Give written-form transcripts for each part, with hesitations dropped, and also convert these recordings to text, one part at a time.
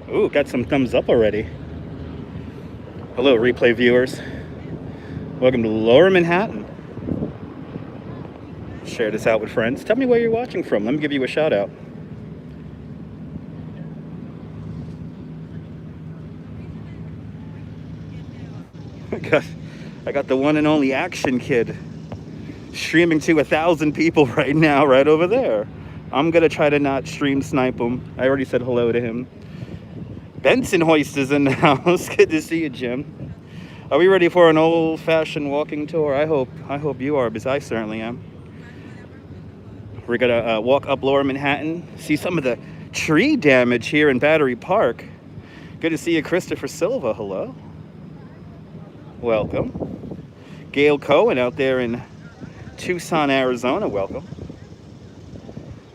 Ooh, got some thumbs up already. Hello, replay viewers. Welcome to Lower Manhattan. Share this out with friends. Tell me where you're watching from. Let me give you a shout out. I got the one and only Action Kid streaming to 1,000 people right now, right over there. I'm gonna try to not stream snipe him. I already said hello to him. Benson Hoist is in the house. Good to see you, Jim. Are we ready for an old-fashioned walking tour? I hope you are, because I certainly am. We're gonna walk up Lower Manhattan, see some of the tree damage here in Battery Park. Good to see you, Christopher Silva. Hello. Welcome. Gail Cohen out there in Tucson, Arizona. Welcome.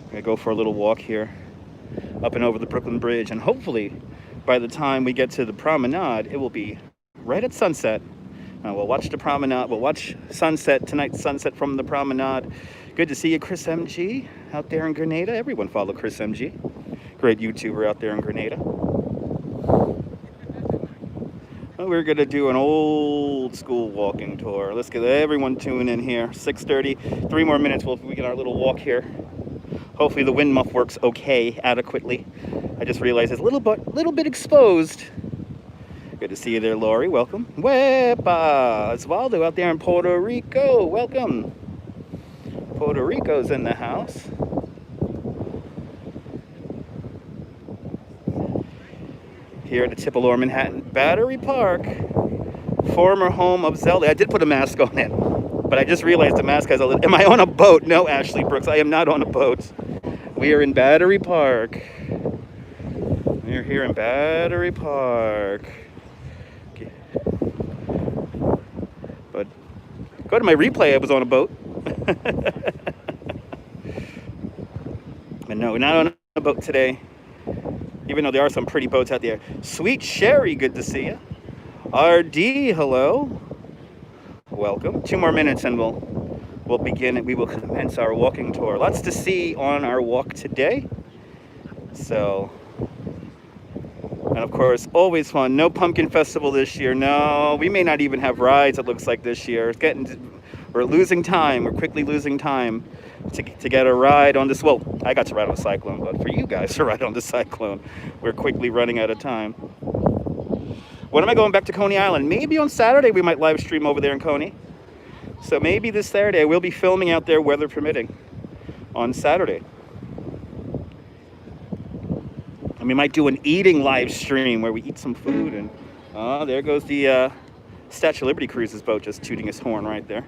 I'm gonna go for a little walk here up and over the Brooklyn Bridge, and hopefully by the time we get to the promenade, it will be right at sunset. We'll watch the promenade. We'll watch sunset, tonight's sunset from the promenade. Good to see you, Chris MG, out there in Grenada. Everyone follow Chris MG. Great YouTuber out there in Grenada. We're gonna do an old school walking tour. Let's get everyone tuned in here. 6:30, 3 more minutes. We get our little walk here. Hopefully the wind muff works okay, adequately. I just realized it's a little bit exposed. Good to see you there, Lori. Welcome. Wepa! Osvaldo out there in Puerto Rico. Welcome. Puerto Rico's in the house. Here at the tip of Lower Manhattan, Battery Park, former home of Zelda. I did put a mask on it, but I just realized the mask has a little... Am I on a boat? No, Ashley Brooks, I am not on a boat. We are in Battery Park. We're here in Battery Park. But go to my replay, I was on a boat. But no, we're not on a boat today, even though there are some pretty boats out there. Sweet Sherry, good to see you. RD, hello. Welcome. 2 more minutes and we'll begin. We will commence our walking tour. Lots to see on our walk today. So, and of course, always fun. No pumpkin festival this year. No, we may not even have rides, it looks like, this year. We're losing time. We're quickly losing time to get a ride on this. Well, I got to ride on the Cyclone, but for you guys to ride on the Cyclone, we're quickly running out of time. When am I going back to Coney Island? Maybe on Saturday we might live stream over there in Coney. So maybe this Saturday we'll be filming out there, weather permitting, on Saturday. And we might do an eating live stream where we eat some food. And there goes the Statue of Liberty Cruises boat just tooting his horn right there.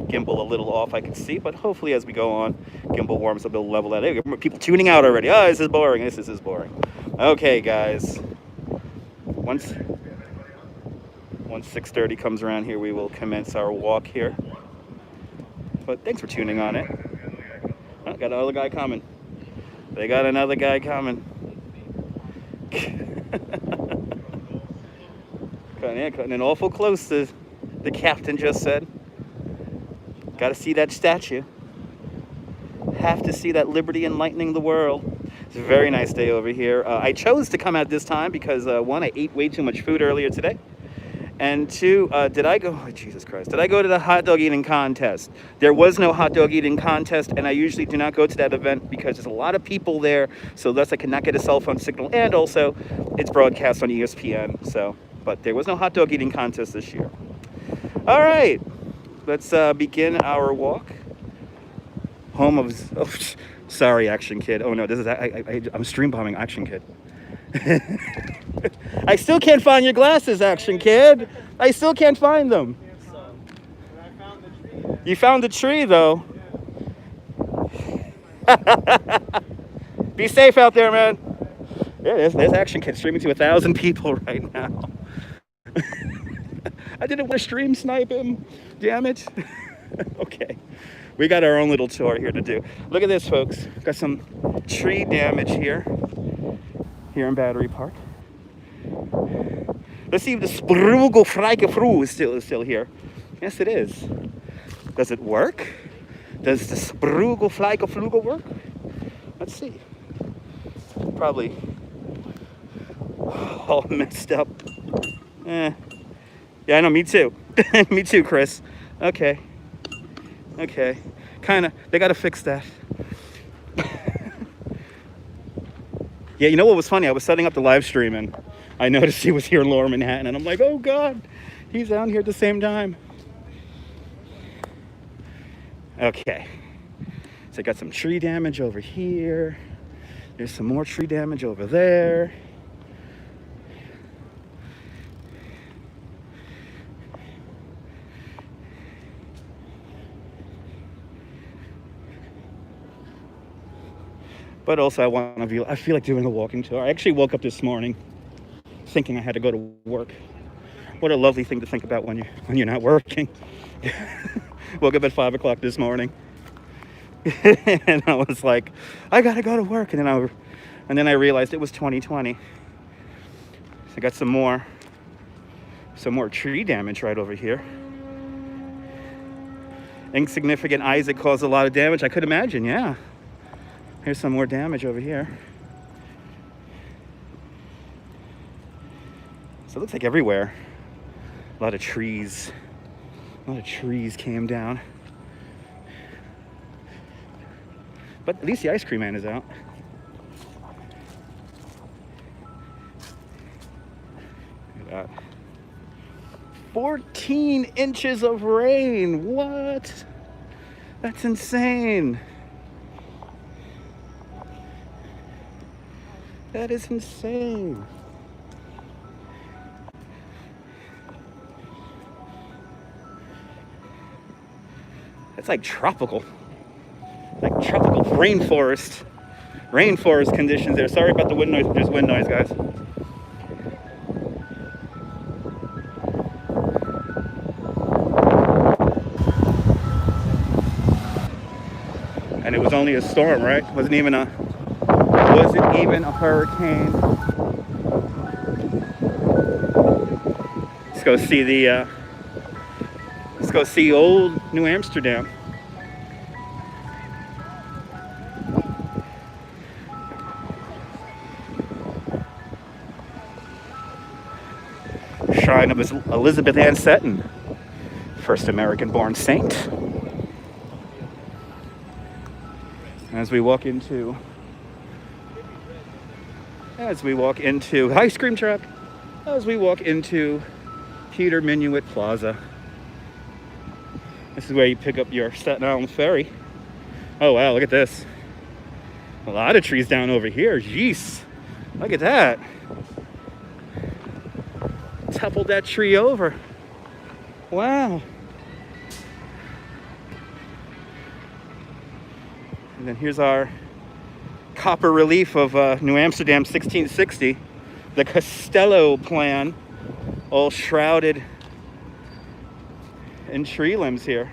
Gimbal a little off, I can see, but hopefully as we go on, gimbal warms up, it'll level that. There, people tuning out already. Oh, this is boring. This is boring. Okay, guys. Once 6:30 comes around here, we will commence our walk here. But thanks for tuning on it. Oh, got another guy coming. They got another guy coming. Cutting in awful close, the captain just said. Got to see that statue. Have to see that liberty enlightening the world. It's a very nice day over here. I chose to come out this time because 1, I ate way too much food earlier today. And 2, did I go, oh, Jesus Christ, did I go to the hot dog eating contest? There was no hot dog eating contest, and I usually do not go to that event because there's a lot of people there, so thus I cannot get a cell phone signal, and also it's broadcast on ESPN, so, but there was no hot dog eating contest this year. All right, let's begin our walk. Home of, oh, sorry, Action Kid. Oh no, this is, I'm stream bombing Action Kid. I still can't find your glasses, Action Kid. I still can't find them. You found the tree, though. Be safe out there, man. Yeah, there's Action Kid streaming to 1,000 people right now. I didn't want to stream snipe him. Damn it. Okay. We got our own little tour here to do. Look at this, folks. Got some tree damage here in Battery Park. Let's see if the Sprugel Freike Fru is still here. Yes, it is. Does it work? Does the Sprugel Freike Flugel work? Let's see. Probably All messed up. Yeah, I know, me too. Me too, Chris. Okay. Okay. Kinda, they gotta fix that. Yeah, you know what was funny? I was setting up the live stream and I noticed he was here in Lower Manhattan and I'm like, oh God, he's down here at the same time. Okay. So I got some tree damage over here. There's some more tree damage over there. But also I feel like doing a walking tour. I actually woke up this morning thinking I had to go to work. What a lovely thing to think about when you're not working. Woke up at 5 o'clock this morning. And I was like, I gotta go to work. And then I realized it was 2020. So I got some more tree damage right over here. Insignificant Isaac caused a lot of damage. I could imagine, yeah. Here's some more damage over here. So it looks like everywhere. A lot of trees came down. But at least the ice cream man is out. Look at that. 14 inches of rain. What? That's insane. That is insane. That's like tropical rainforest conditions there. Sorry about the wind noise. There's wind noise, guys. And it was only a storm, right? Wasn't even a hurricane. Let's go see old New Amsterdam. Shrine of Elizabeth Ann Seton, first American-born saint. As we walk into ice cream truck, as we walk into Peter Minuit Plaza. This is where you pick up your Staten Island ferry. Oh wow, look at this. A lot of trees down over here. Jeez, look at that. Toppled that tree over. Wow. And then here's our copper relief of New Amsterdam 1660. The Castello plan, all shrouded in tree limbs here.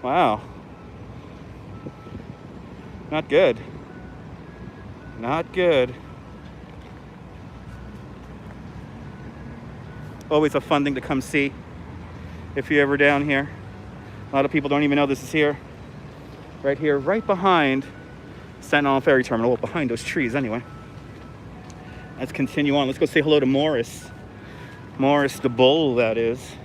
Wow. Not good. Not good. Always a fun thing to come see if you're ever down here. A lot of people don't even know this is here. Right here, right behind Staten Island Ferry Terminal. Well, behind those trees anyway. Let's continue on. Let's go say hello to Morris. Morris the bull, that is.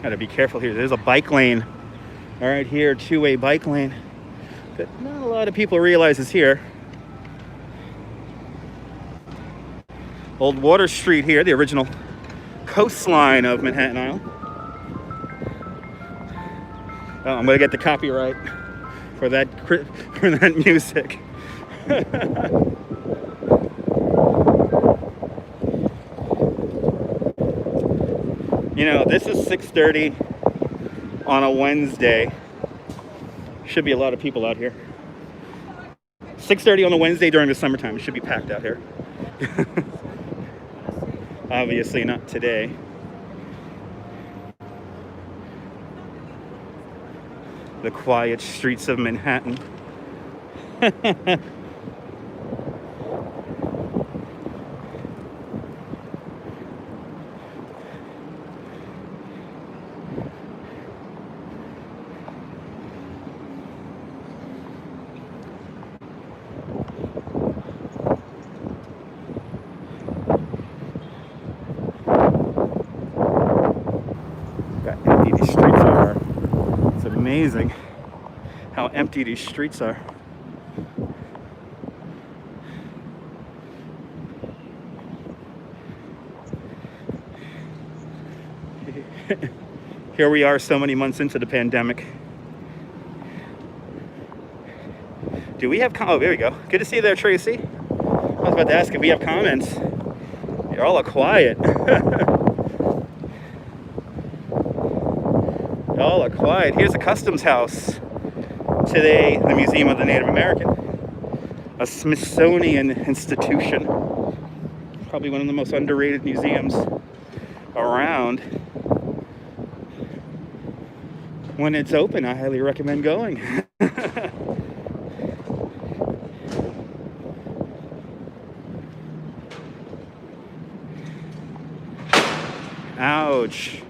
Gotta be careful here. There's a bike lane. All right, here, two-way bike lane that not a lot of people realize is here. Old Water Street here, the original coastline of Manhattan Island. Oh, I'm gonna get the copyright for that music. You know, this is 6:30 on a Wednesday. Should be a lot of people out here. 6:30 on a Wednesday during the summertime. It should be packed out here. Obviously not today. The quiet streets of Manhattan. amazing how empty these streets are. Here we are so many months into the pandemic. Do we have oh, there we go. Good to see you there, Tracy. I was about to ask if we have comments. You're all quiet. Y'all are quiet. Here's a customs house. Today, the Museum of the Native American. A Smithsonian institution. Probably one of the most underrated museums around. When it's open, I highly recommend going. Ouch.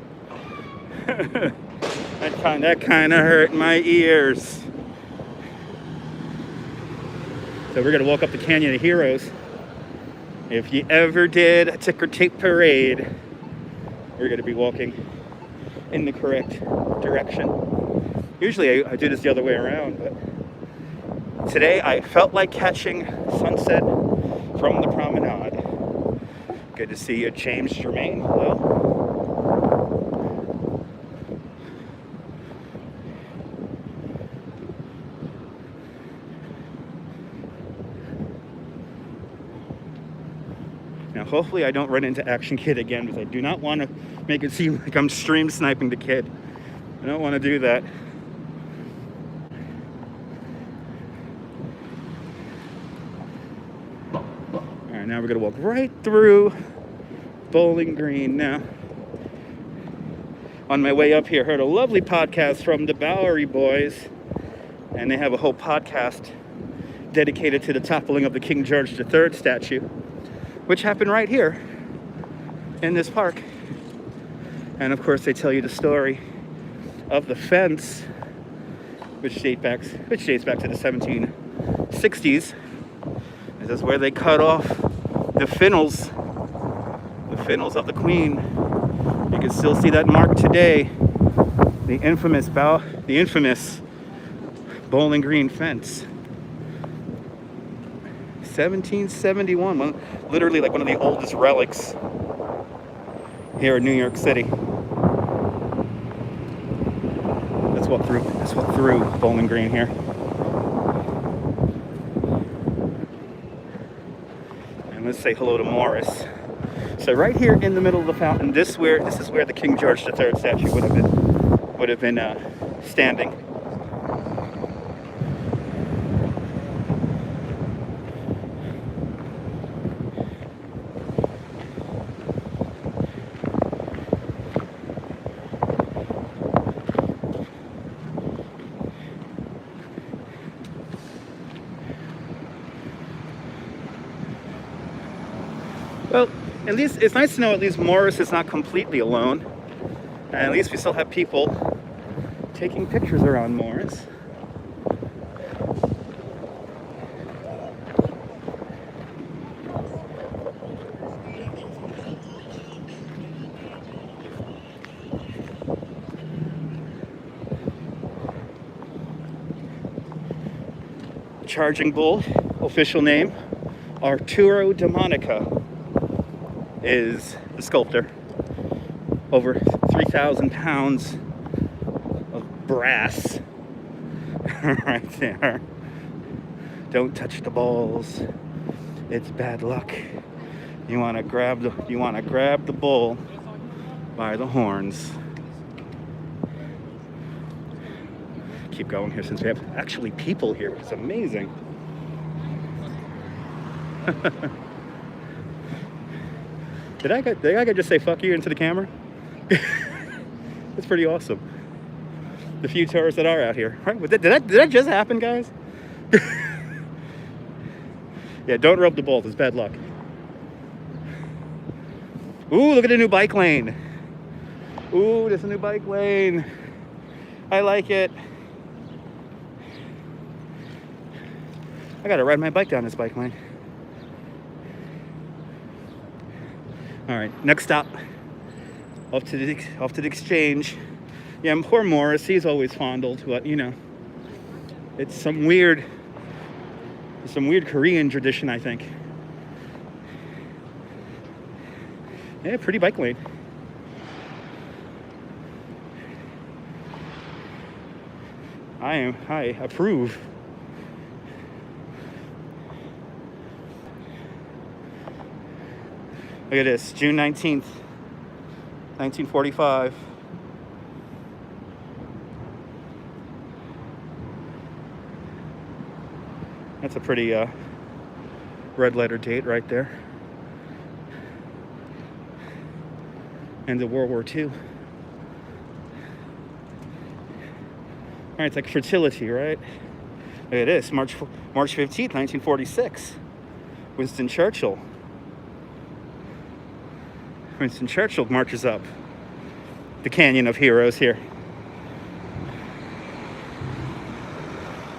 That kind of hurt my ears. So we're gonna walk up the Canyon of Heroes. If you ever did a ticker tape parade, we're gonna be walking in the correct direction. Usually I do this the other way around, but today I felt like catching sunset from the promenade. Good to see you, James Germain. Hello. Now, hopefully I don't run into Action Kid again, because I do not want to make it seem like I'm stream sniping the kid. I don't want to do that. All right, now we're going to walk right through Bowling Green now. On my way up here, heard a lovely podcast from the Bowery Boys, and they have a whole podcast dedicated to the toppling of the King George III statue, which happened right here in this park. And of course, they tell you the story of the fence, which dates back to the 1760s. This is where they cut off the finnels of the Queen. You can still see that mark today. The infamous Bowling Green fence. 1771, literally like one of the oldest relics here in New York City. Let's walk through Bowling Green here. And let's say hello to Morris. So right here in the middle of the fountain, this is where the King George III statue would have been standing. Well, at least it's nice to know at least Morris is not completely alone. And at least we still have people taking pictures around Morris. Charging Bull, official name, Arturo Demonica, is the sculptor. Over 3,000 pounds of brass right there. Don't touch the balls. It's bad luck. You want to grab the bull by the horns. Keep going here since we have actually people here. It's amazing. Did I just say fuck you into the camera? That's pretty awesome. The few tourists that are out here. Right? Did that just happen, guys? Yeah, don't rub the balls. It's bad luck. Ooh, look at the new bike lane. Ooh, there's a new bike lane. I like it. I gotta ride my bike down this bike lane. All right, next stop. Off to the exchange. Yeah, and poor Morris, he's always fondled, but you know, it's some weird Korean tradition, I think. Yeah, pretty bike lane. I approve. Look at this, June 19th, 1945. That's a pretty red letter date right there. End of World War II. All right, it's like fertility, right? Look at this, March 15th, 1946. Winston Churchill marches up the Canyon of Heroes here.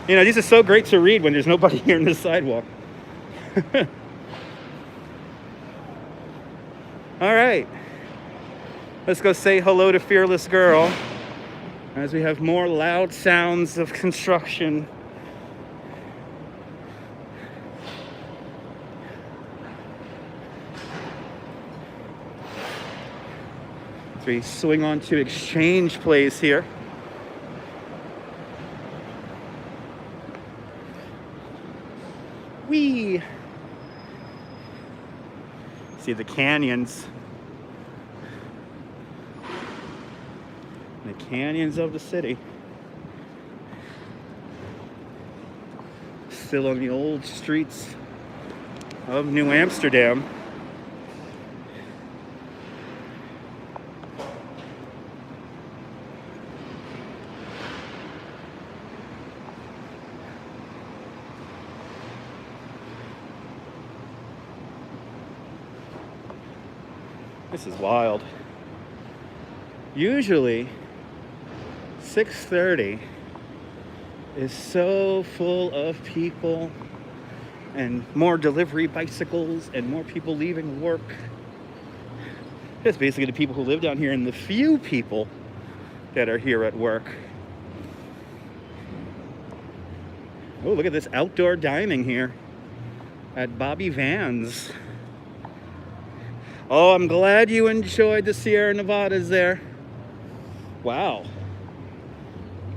You know, these are so great to read when there's nobody here on the sidewalk. All right. Let's go say hello to Fearless Girl as we have more loud sounds of construction. As we swing on to Exchange Place here. Whee! See the canyons. The canyons of the city. Still on the old streets of New Amsterdam. This is wild. Usually 6:30 is so full of people and more delivery bicycles and more people leaving work. It's basically the people who live down here and the few people that are here at work. Oh, look at this outdoor dining here at Bobby Van's. Oh, I'm glad you enjoyed the Sierra Nevadas there. Wow.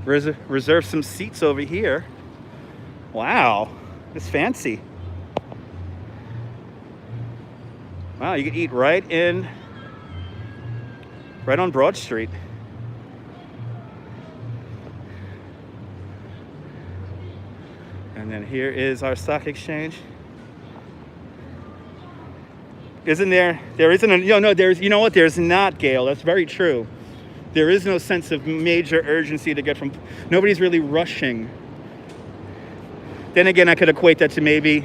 Reserve some seats over here. Wow, it's fancy. Wow, you can eat right on Broad Street. And then here is our stock exchange. Isn't there? There isn't a, no, there's, you know what? There's not, Gail. That's very true. There is no sense of major urgency to get from, nobody's really rushing. Then again, I could equate that to maybe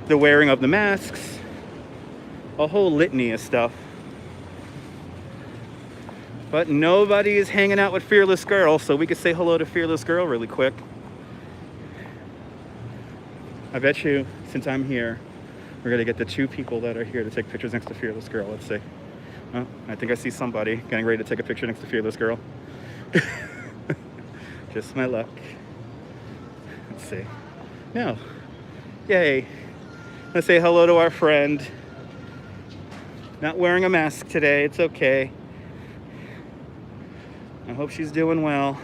the wearing of the masks, a whole litany of stuff. But nobody is hanging out with Fearless Girl, so we could say hello to Fearless Girl really quick. I bet you, since I'm here, we're gonna get the two people that are here to take pictures next to Fearless Girl. Let's see. Oh, I think I see somebody getting ready to take a picture next to Fearless Girl. Just my luck. Let's see. No. Yay. Let's say hello to our friend. Not wearing a mask today. It's okay. I hope she's doing well.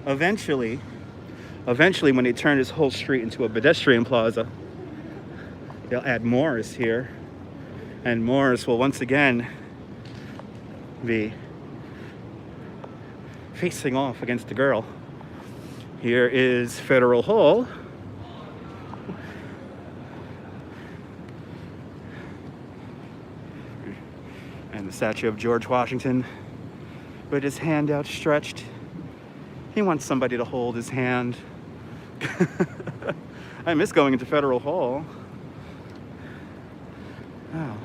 Eventually, when they turn this whole street into a pedestrian plaza, they'll add Morris here. And Morris will once again be facing off against the girl. Here is Federal Hall. And the statue of George Washington with his hand outstretched. He wants somebody to hold his hand. I miss going into Federal Hall. Oh.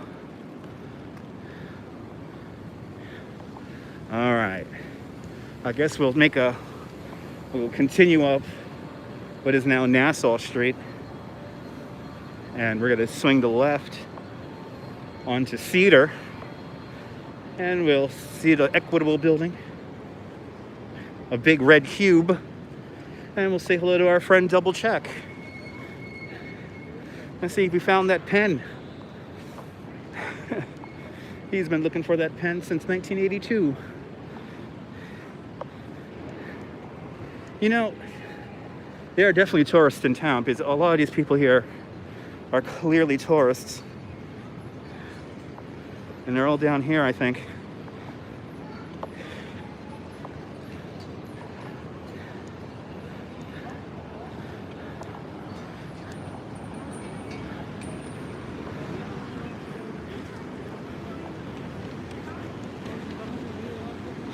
All right. I guess we'll continue up what is now Nassau Street. And we're gonna swing to the left onto Cedar, and we'll see the Equitable Building, a big red cube, and we'll say hello to our friend Double Check. Let's see if we found that pen. He's been looking for that pen since 1982. You know, there are definitely tourists in town because a lot of these people here are clearly tourists. And they're all down here, I think.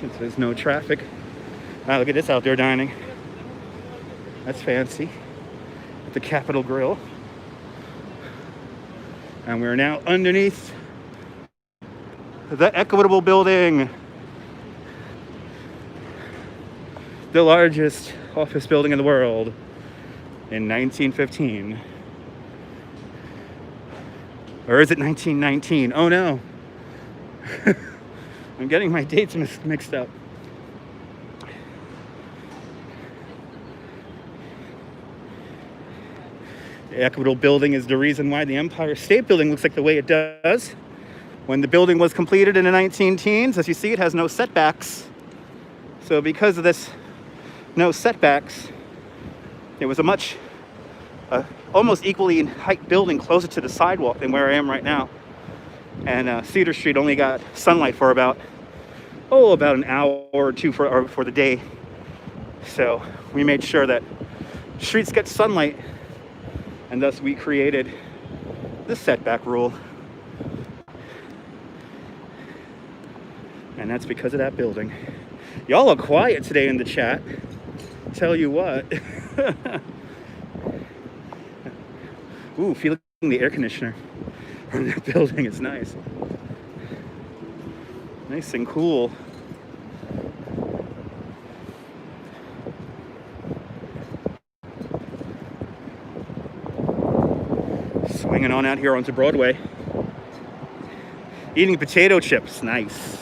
Since there's no traffic. Ah, look at this outdoor dining. That's fancy. At the Capitol Grill. And we're now underneath the Equitable Building. The largest office building in the world in 1915. Or is it 1919? Oh no. I'm getting my dates mixed up. The Equitable Building is the reason why the Empire State Building looks like the way it does. When the building was completed in the 19-teens, as you see, it has no setbacks. So because of this no setbacks, it was a much almost equally in height building closer to the sidewalk than where I am right now. And Cedar Street only got sunlight for about an hour or two for the day. So we made sure that streets get sunlight, and thus we created the setback rule. And that's because of that building. Y'all are quiet today in the chat. Tell you what. Ooh, feeling the air conditioner from that building is nice. Nice and cool. Swinging on out here onto Broadway. Eating potato chips, nice.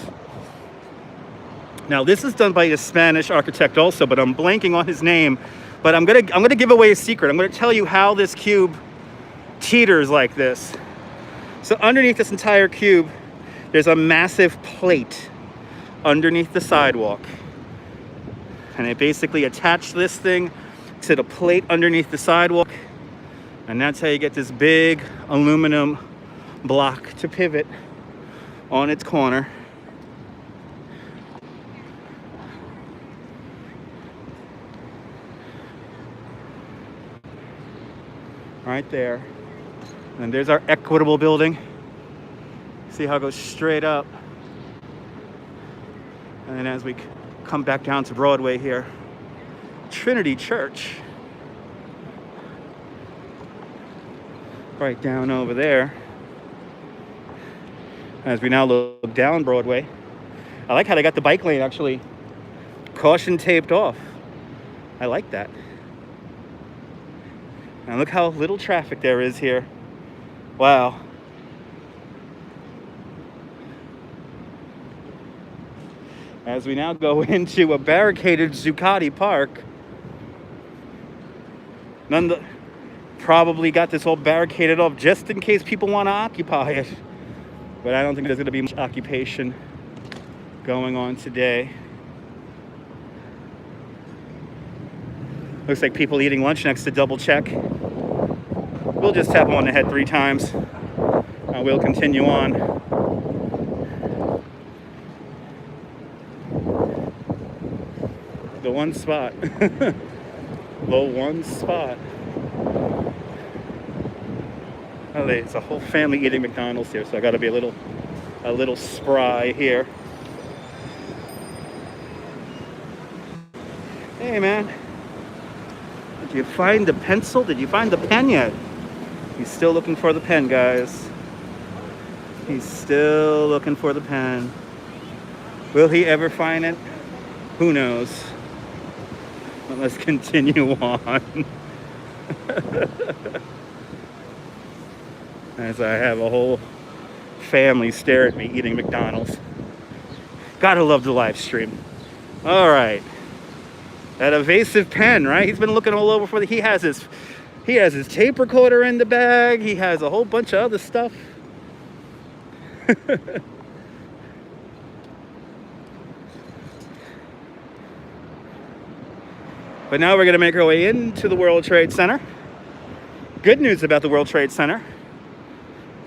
Now this is done by a Spanish architect also, but I'm blanking on his name. But I'm gonna give away a secret. I'm gonna tell you how this cube teeters like this. So underneath this entire cube, there's a massive plate underneath the sidewalk. And they basically attach this thing to the plate underneath the sidewalk. And that's how you get this big aluminum block to pivot on its corner. Right there. And there's our Equitable Building. See how it goes straight up. And then as we come back down to Broadway here, Trinity Church. Right down over there. As we now look down Broadway. I like how they got the bike lane actually caution taped off. I like that. And look how little traffic there is here. Wow. As we now go into a barricaded Zuccotti Park. Probably got this all barricaded off just in case people want to occupy it. But I don't think there's going to be much occupation going on today. Looks like people eating lunch next to Double Check. We'll just tap them on the head 3 times. We'll continue on. The one spot. The one spot. Oh, it's a whole family eating McDonald's here, so I got to be a little spry here. Hey, man. Did you find the pencil? Did you find the pen yet? He's still looking for the pen, guys. He's still looking for the pen. Will he ever find it? Who knows? But let's continue on. as I have a whole family stare at me eating McDonald's. Gotta love the live stream. All right. That evasive pen, right? He's been looking all over for he has his tape recorder in the bag. He has a whole bunch of other stuff. But now we're gonna make our way into the World Trade Center. Good news about the World Trade Center.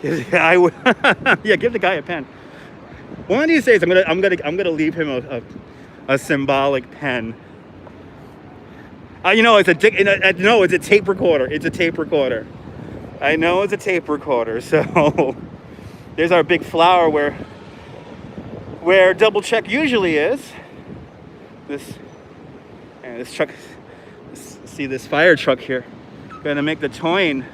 Yeah, give the guy a pen. One of these days, I'm gonna leave him a symbolic pen. You know, it's a tape recorder. It's a tape recorder. I know it's a tape recorder. So there's our big flower where double check usually is. This truck. See this fire truck here. Gonna make the Toyne.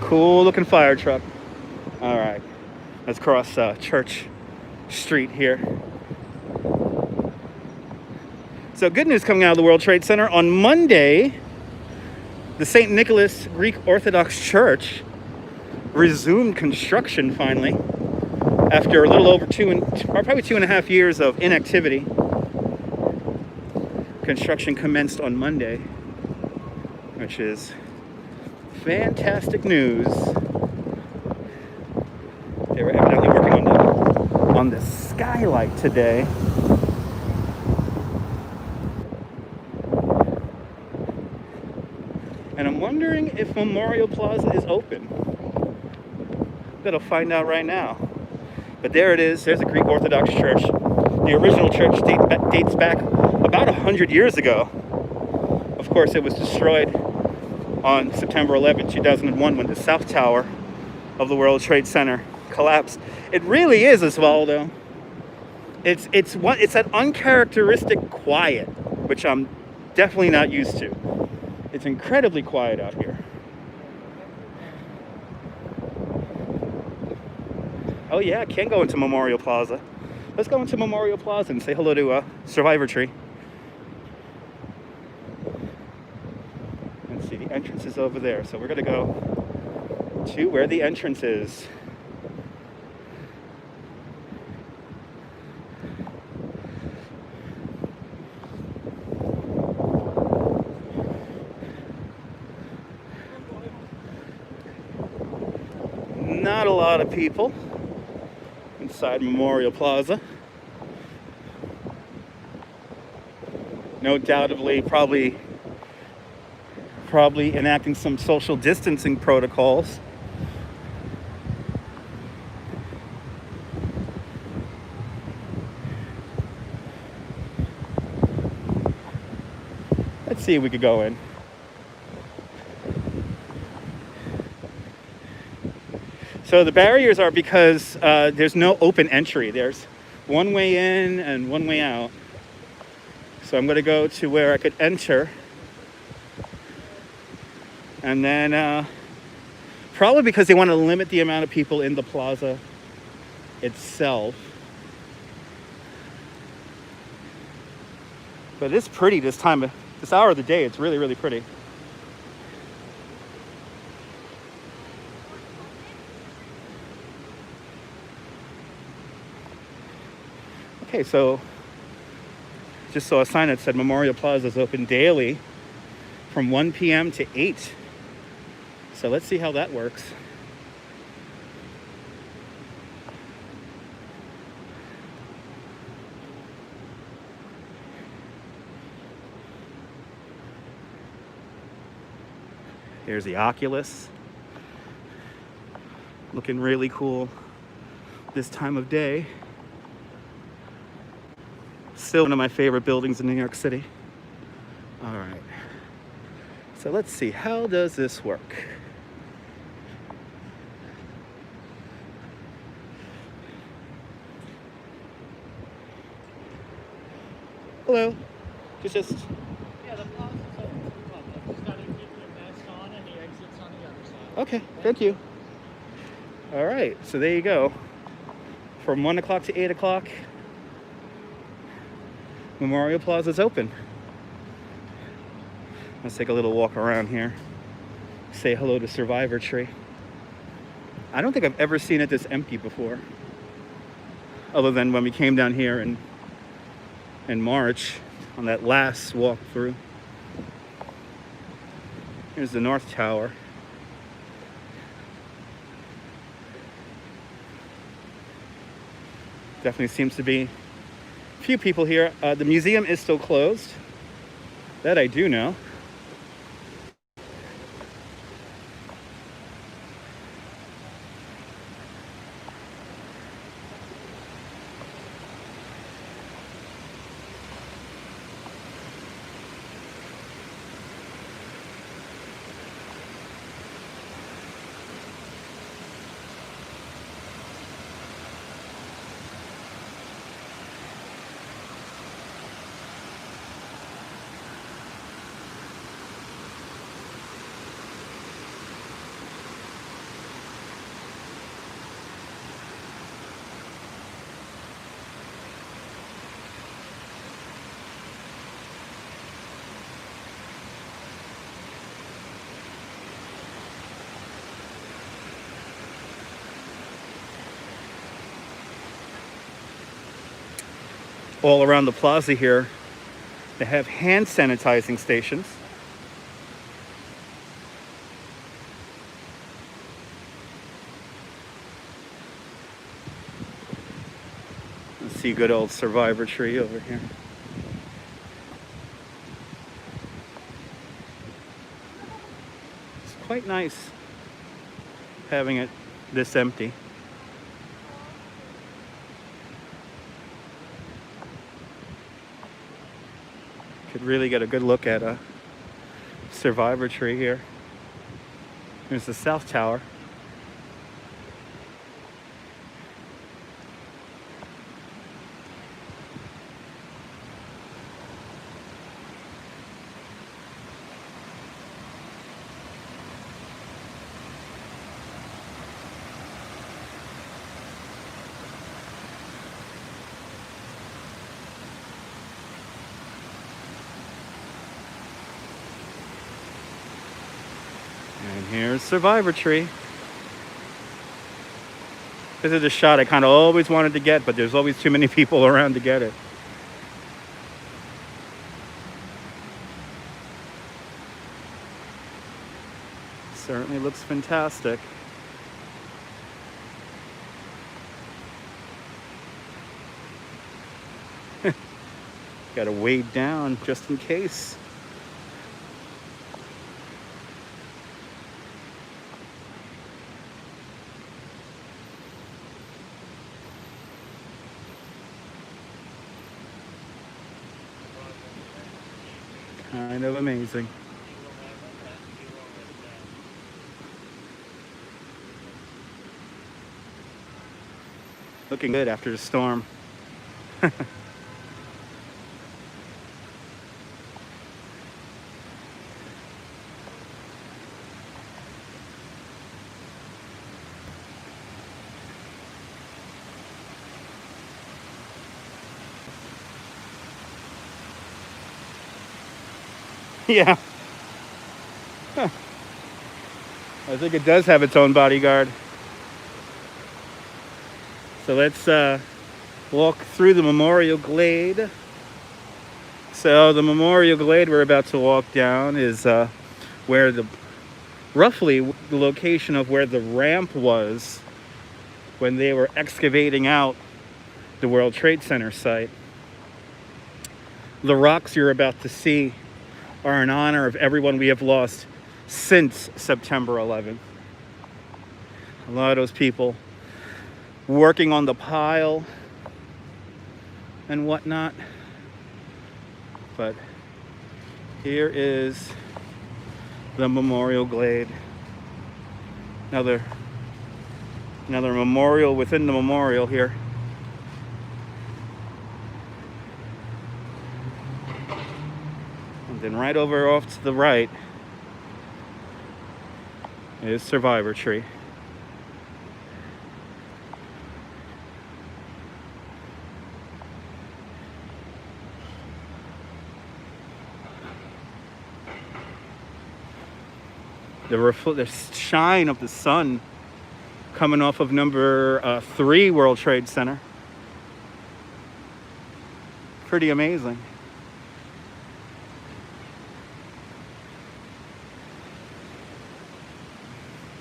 Cool looking fire truck. All right, let's cross Church Street here. So good news coming out of the World Trade Center. On Monday, the St. Nicholas Greek Orthodox Church resumed construction finally after a little over probably 2.5 years of inactivity. Construction commenced on Monday, which is fantastic news. They were evidently working on the skylight today. And I'm wondering if Memorial Plaza is open. Gonna find out right now. But there it is. There's a Greek Orthodox church. The original church dates back about 100 years ago. Of course, it was destroyed on September 11, 2001, when the South Tower of the World Trade Center collapsed. It really is, Osvaldo. It's that uncharacteristic quiet, which I'm definitely not used to. It's incredibly quiet out here. Oh yeah, I can go into Memorial Plaza. Let's go into Memorial Plaza and say hello to Survivor Tree. Let's see, the entrance is over there. So we're gonna go to where the entrance is. Not a lot of people inside Memorial Plaza. No doubtedly, probably enacting some social distancing protocols. Let's see if we could go in. So the barriers are because there's no open entry. There's one way in and one way out. So I'm going to go to where I could enter. And then probably because they want to limit the amount of people in the plaza itself. But it's pretty this hour of the day. It's really, really pretty. Okay, so just saw a sign that said Memorial Plaza is open daily from 1 p.m. to 8. So let's see how that works. Here's the Oculus. Looking really cool this time of day. Still one of my favorite buildings in New York City. All right. So let's see, how does this work? Hello. Just. Yeah, the plaza's open to the public. Just gotta keep your mask on and the exit's on the other side. Okay, thank you. All right, so there you go. From 1 o'clock to 8 o'clock, Memorial Plaza's open. Let's take a little walk around here. Say hello to Survivor Tree. I don't think I've ever seen it this empty before, other than when we came down here in March on that last walk through. Here's the North Tower. Definitely seems to be a few people here. The museum is still closed. That I do know. All around the plaza here, they have hand sanitizing stations. Let's see good old Survivor Tree over here. It's quite nice having it this empty. Could really get a good look at a Survivor Tree here. There's the South Tower. And here's Survivor Tree. This is a shot I kind of always wanted to get, but there's always too many people around to get it. Certainly looks fantastic. Got to wade down just in case. Kind of amazing. Looking good after the storm. Yeah. Huh. I think it does have its own bodyguard. So let's walk through the Memorial Glade. So the Memorial Glade we're about to walk down is where roughly the location of where the ramp was when they were excavating out the World Trade Center site. The rocks you're about to see are in honor of everyone we have lost since September 11th. A lot of those people working on the pile and whatnot. But here is the Memorial Glade. Another memorial within the memorial here. And then right over off to the right is Survivor Tree. The shine of the sun coming off of number 3 World Trade Center. Pretty amazing.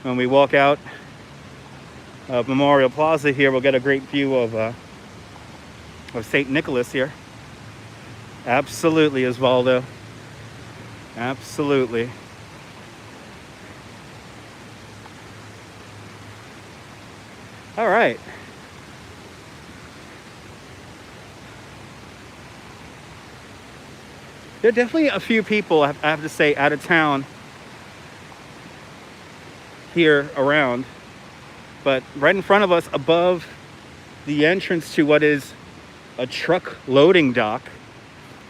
When we walk out of Memorial Plaza here, we'll get a great view of St. Nicholas here. Absolutely, Osvaldo. Absolutely. All right. There are definitely a few people, I have to say, out of town here around. But right in front of us, above the entrance to what is a truck loading dock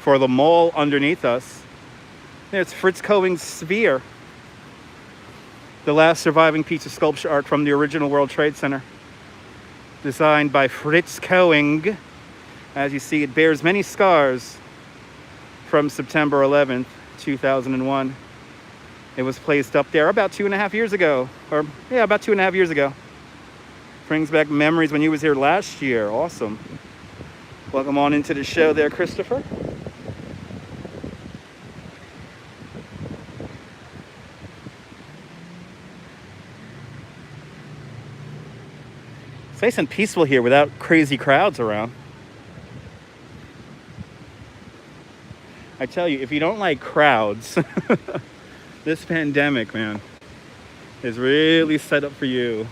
for the mall underneath us, there's Fritz Cohen's Sphere, the last surviving piece of sculpture art from the original World Trade Center, designed by Fritz Cohen. As you see, it bears many scars from September 11th, 2001. It was placed up there about 2.5 years ago, about 2.5 years ago. Brings back memories when you was here last year. Awesome. Welcome on into the show there, Christopher. It's nice and peaceful here without crazy crowds around. I tell you, if you don't like crowds, this pandemic, man, is really set up for you.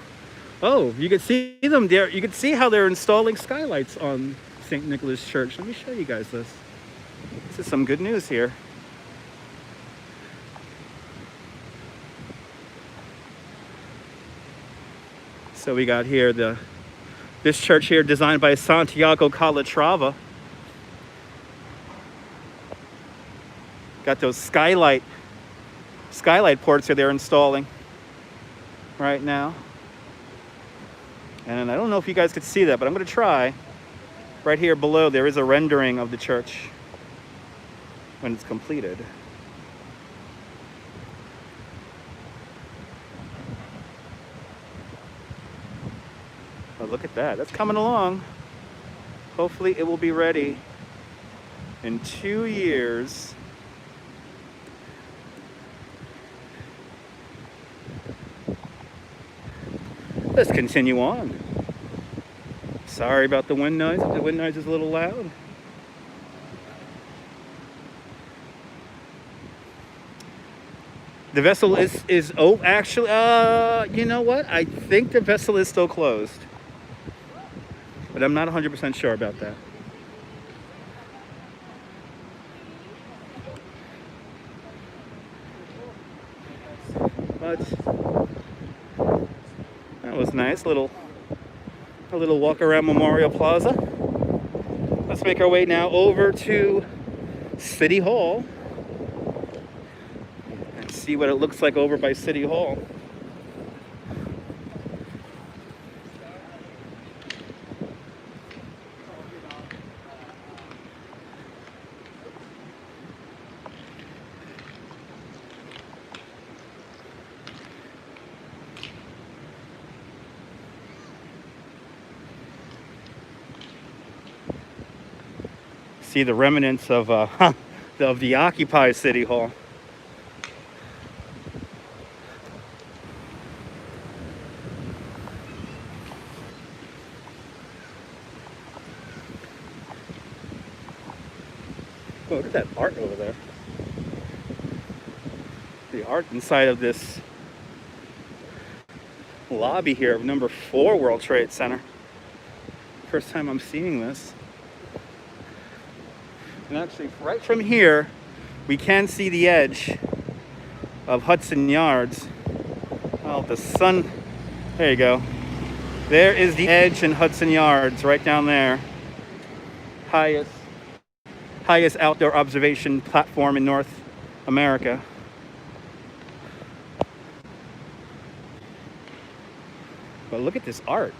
Oh, you can see them there. You can see how they're installing skylights on St. Nicholas Church. Let me show you guys this. This is some good news here. So we got here this church here, designed by Santiago Calatrava. Got those skylight ports that they're installing right now. And I don't know if you guys could see that, but I'm going to try. Right here below, there is a rendering of the church when it's completed. Oh, look at that. That's coming along. Hopefully it will be ready in 2 years. Let's continue on. Sorry about the wind noise. The wind noise is a little loud. The vessel is actually, you know what? I think the vessel is still closed. But I'm not 100% sure about that. But that was nice. A little walk around Memorial Plaza. Let's make our way now over to City Hall and see what it looks like over by City Hall. See the remnants of the occupied City Hall. Oh, look at that art over there. The art inside of this lobby here of number 4 World Trade Center. First time I'm seeing this. And actually, right from here, we can see the edge of Hudson Yards. Oh, the sun. There you go. There is the edge in Hudson Yards, right down there. Highest outdoor observation platform in North America. But look at this art.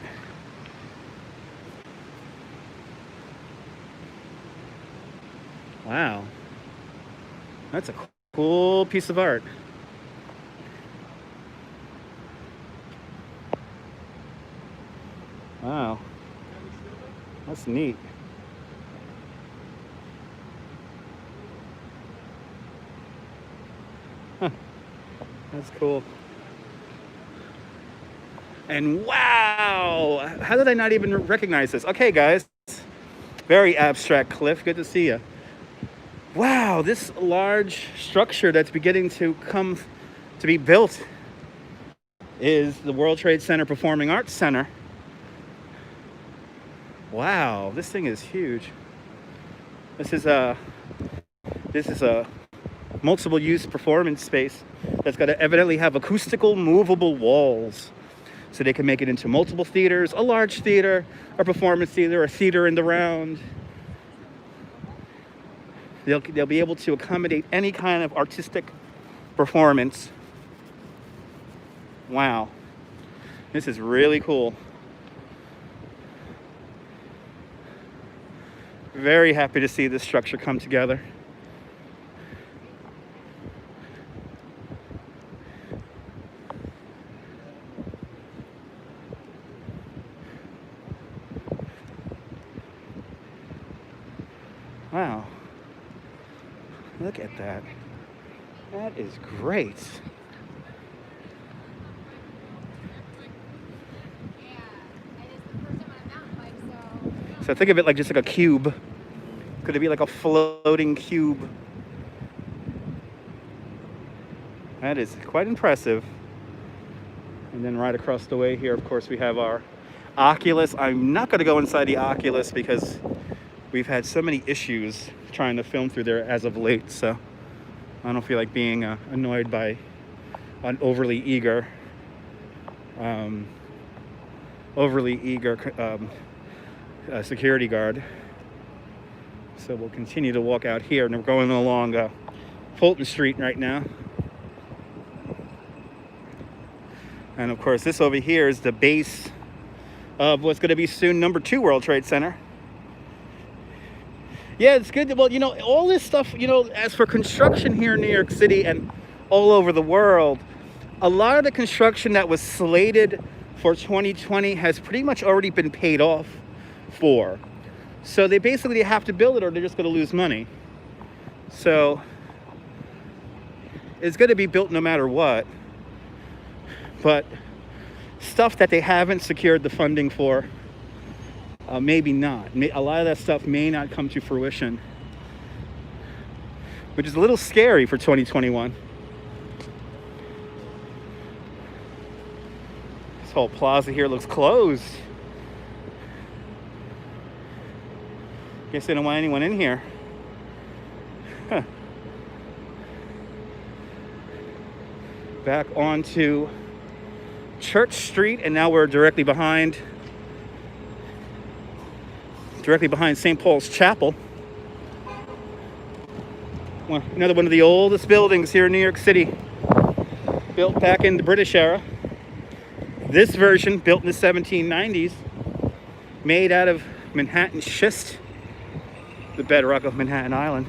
Wow. That's a cool piece of art. Wow. That's neat. Huh. That's cool. And wow, how did I not even recognize this? Okay, guys, very abstract cliff. Good to see you. Wow, this large structure that's beginning to come to be built is the World Trade Center Performing Arts Center. Wow, this thing is huge. This is a multiple use performance space that's got to evidently have acoustical movable walls so they can make it into multiple theaters, a large theater, a performance theater, a theater in the round. They'll be able to accommodate any kind of artistic performance. Wow, this is really cool. Very happy to see this structure come together. Wow. Look at that. That is great. So think of it like just like a cube. Could it be like a floating cube? That is quite impressive. And then right across the way here, of course, we have our Oculus. I'm not going to go inside the Oculus because we've had so many issues trying to film through there as of late. So I don't feel like being annoyed by an overly eager security guard. So we'll continue to walk out here, and we're going along Fulton Street right now. And of course, this over here is the base of what's going to be soon #2 World Trade Center. Yeah, it's good. Well, you know, all this stuff, you know, as for construction here in New York City and all over the world, a lot of the construction that was slated for 2020 has pretty much already been paid off for. So they basically have to build it or they're just going to lose money. So it's going to be built no matter what. But stuff that they haven't secured the funding for, maybe not. A lot of that stuff may not come to fruition, which is a little scary for 2021. This whole plaza here looks closed. Guess they don't want anyone in here. Huh. Back onto Church Street, and now we're directly behind St. Paul's Chapel. Well, another one of the oldest buildings here in New York City, built back in the British era. This version, built in the 1790s, made out of Manhattan schist, the bedrock of Manhattan Island.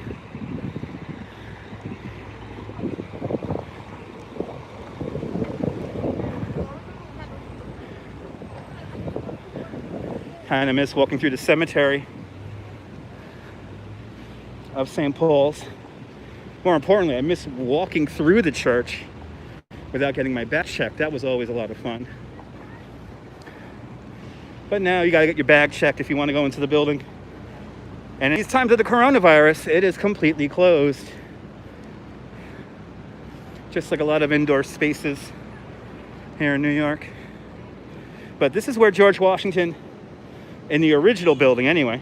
Kind of miss walking through the cemetery of St. Paul's. More importantly, I miss walking through the church without getting my bag checked. That was always a lot of fun. But now you gotta get your bag checked if you want to go into the building. And in these times of the coronavirus, it is completely closed. Just like a lot of indoor spaces here in New York. But this is where George Washington, in the original building anyway,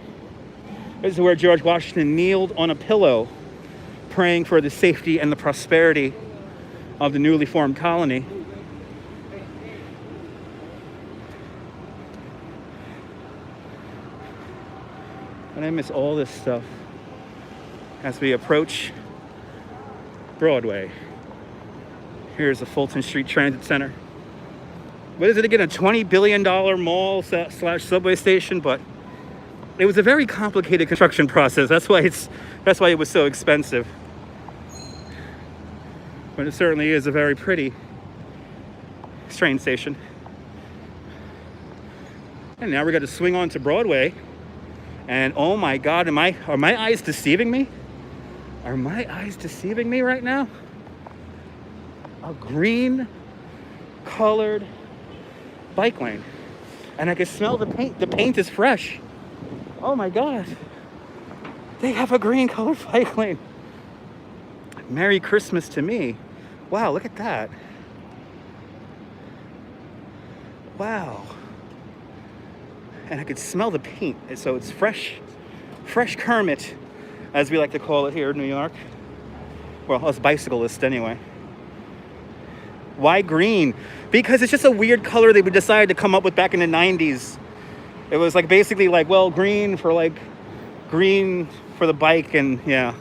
this is where George Washington kneeled on a pillow, praying for the safety and the prosperity of the newly formed colony. And I miss all this stuff as we approach Broadway. Here's the Fulton Street Transit Center. what is it again, a $20 billion mall slash subway station, but it was a very complicated construction process. That's why it was so expensive. But it certainly is a very pretty train station. And now we got to swing on to Broadway. And oh my God, are my eyes deceiving me? Are my eyes deceiving me right now? A green colored bike lane. And I can smell the paint. The paint is fresh. Oh my God. They have a green colored bike lane. Merry Christmas to me. Wow, look at that. Wow. And I could smell the paint. So it's fresh Kermit, as we like to call it here in New York. Well, us bicyclists anyway. Why green? Because it's just a weird color they would decide to come up with back in the 90s. It was like basically like, well, green for the bike, and yeah,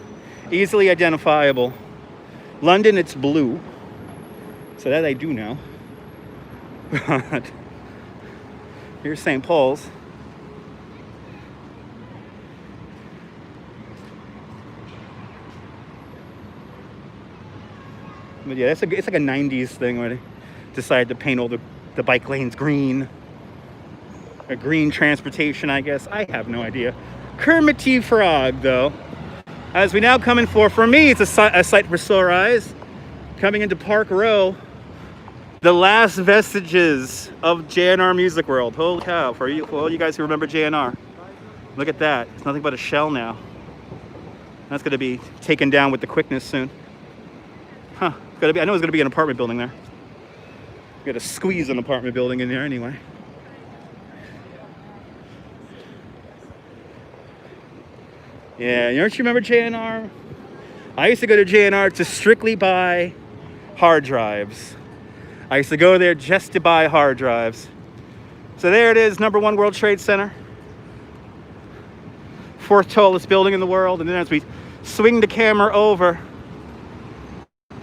easily identifiable. London, it's blue. So that I do know. But here's St. Paul's. But yeah, it's like a 90s thing where they decided to paint all the bike lanes green. A green transportation, I guess. I have no idea. Kermit T. Frog, though. As we now come in for me, it's a sight for sore eyes. Coming into Park Row. The last vestiges of JNR Music World. Holy cow. For all you guys who remember JNR. Look at that. It's nothing but a shell now. That's going to be taken down with the quickness soon. Huh. I know it's going to be an apartment building there. Got to squeeze an apartment building in there anyway. Yeah, don't you remember JNR? I used to go to JNR to strictly buy hard drives. I used to go there just to buy hard drives. So there it is, #1 World Trade Center. 4th tallest building in the world. And then as we swing the camera over,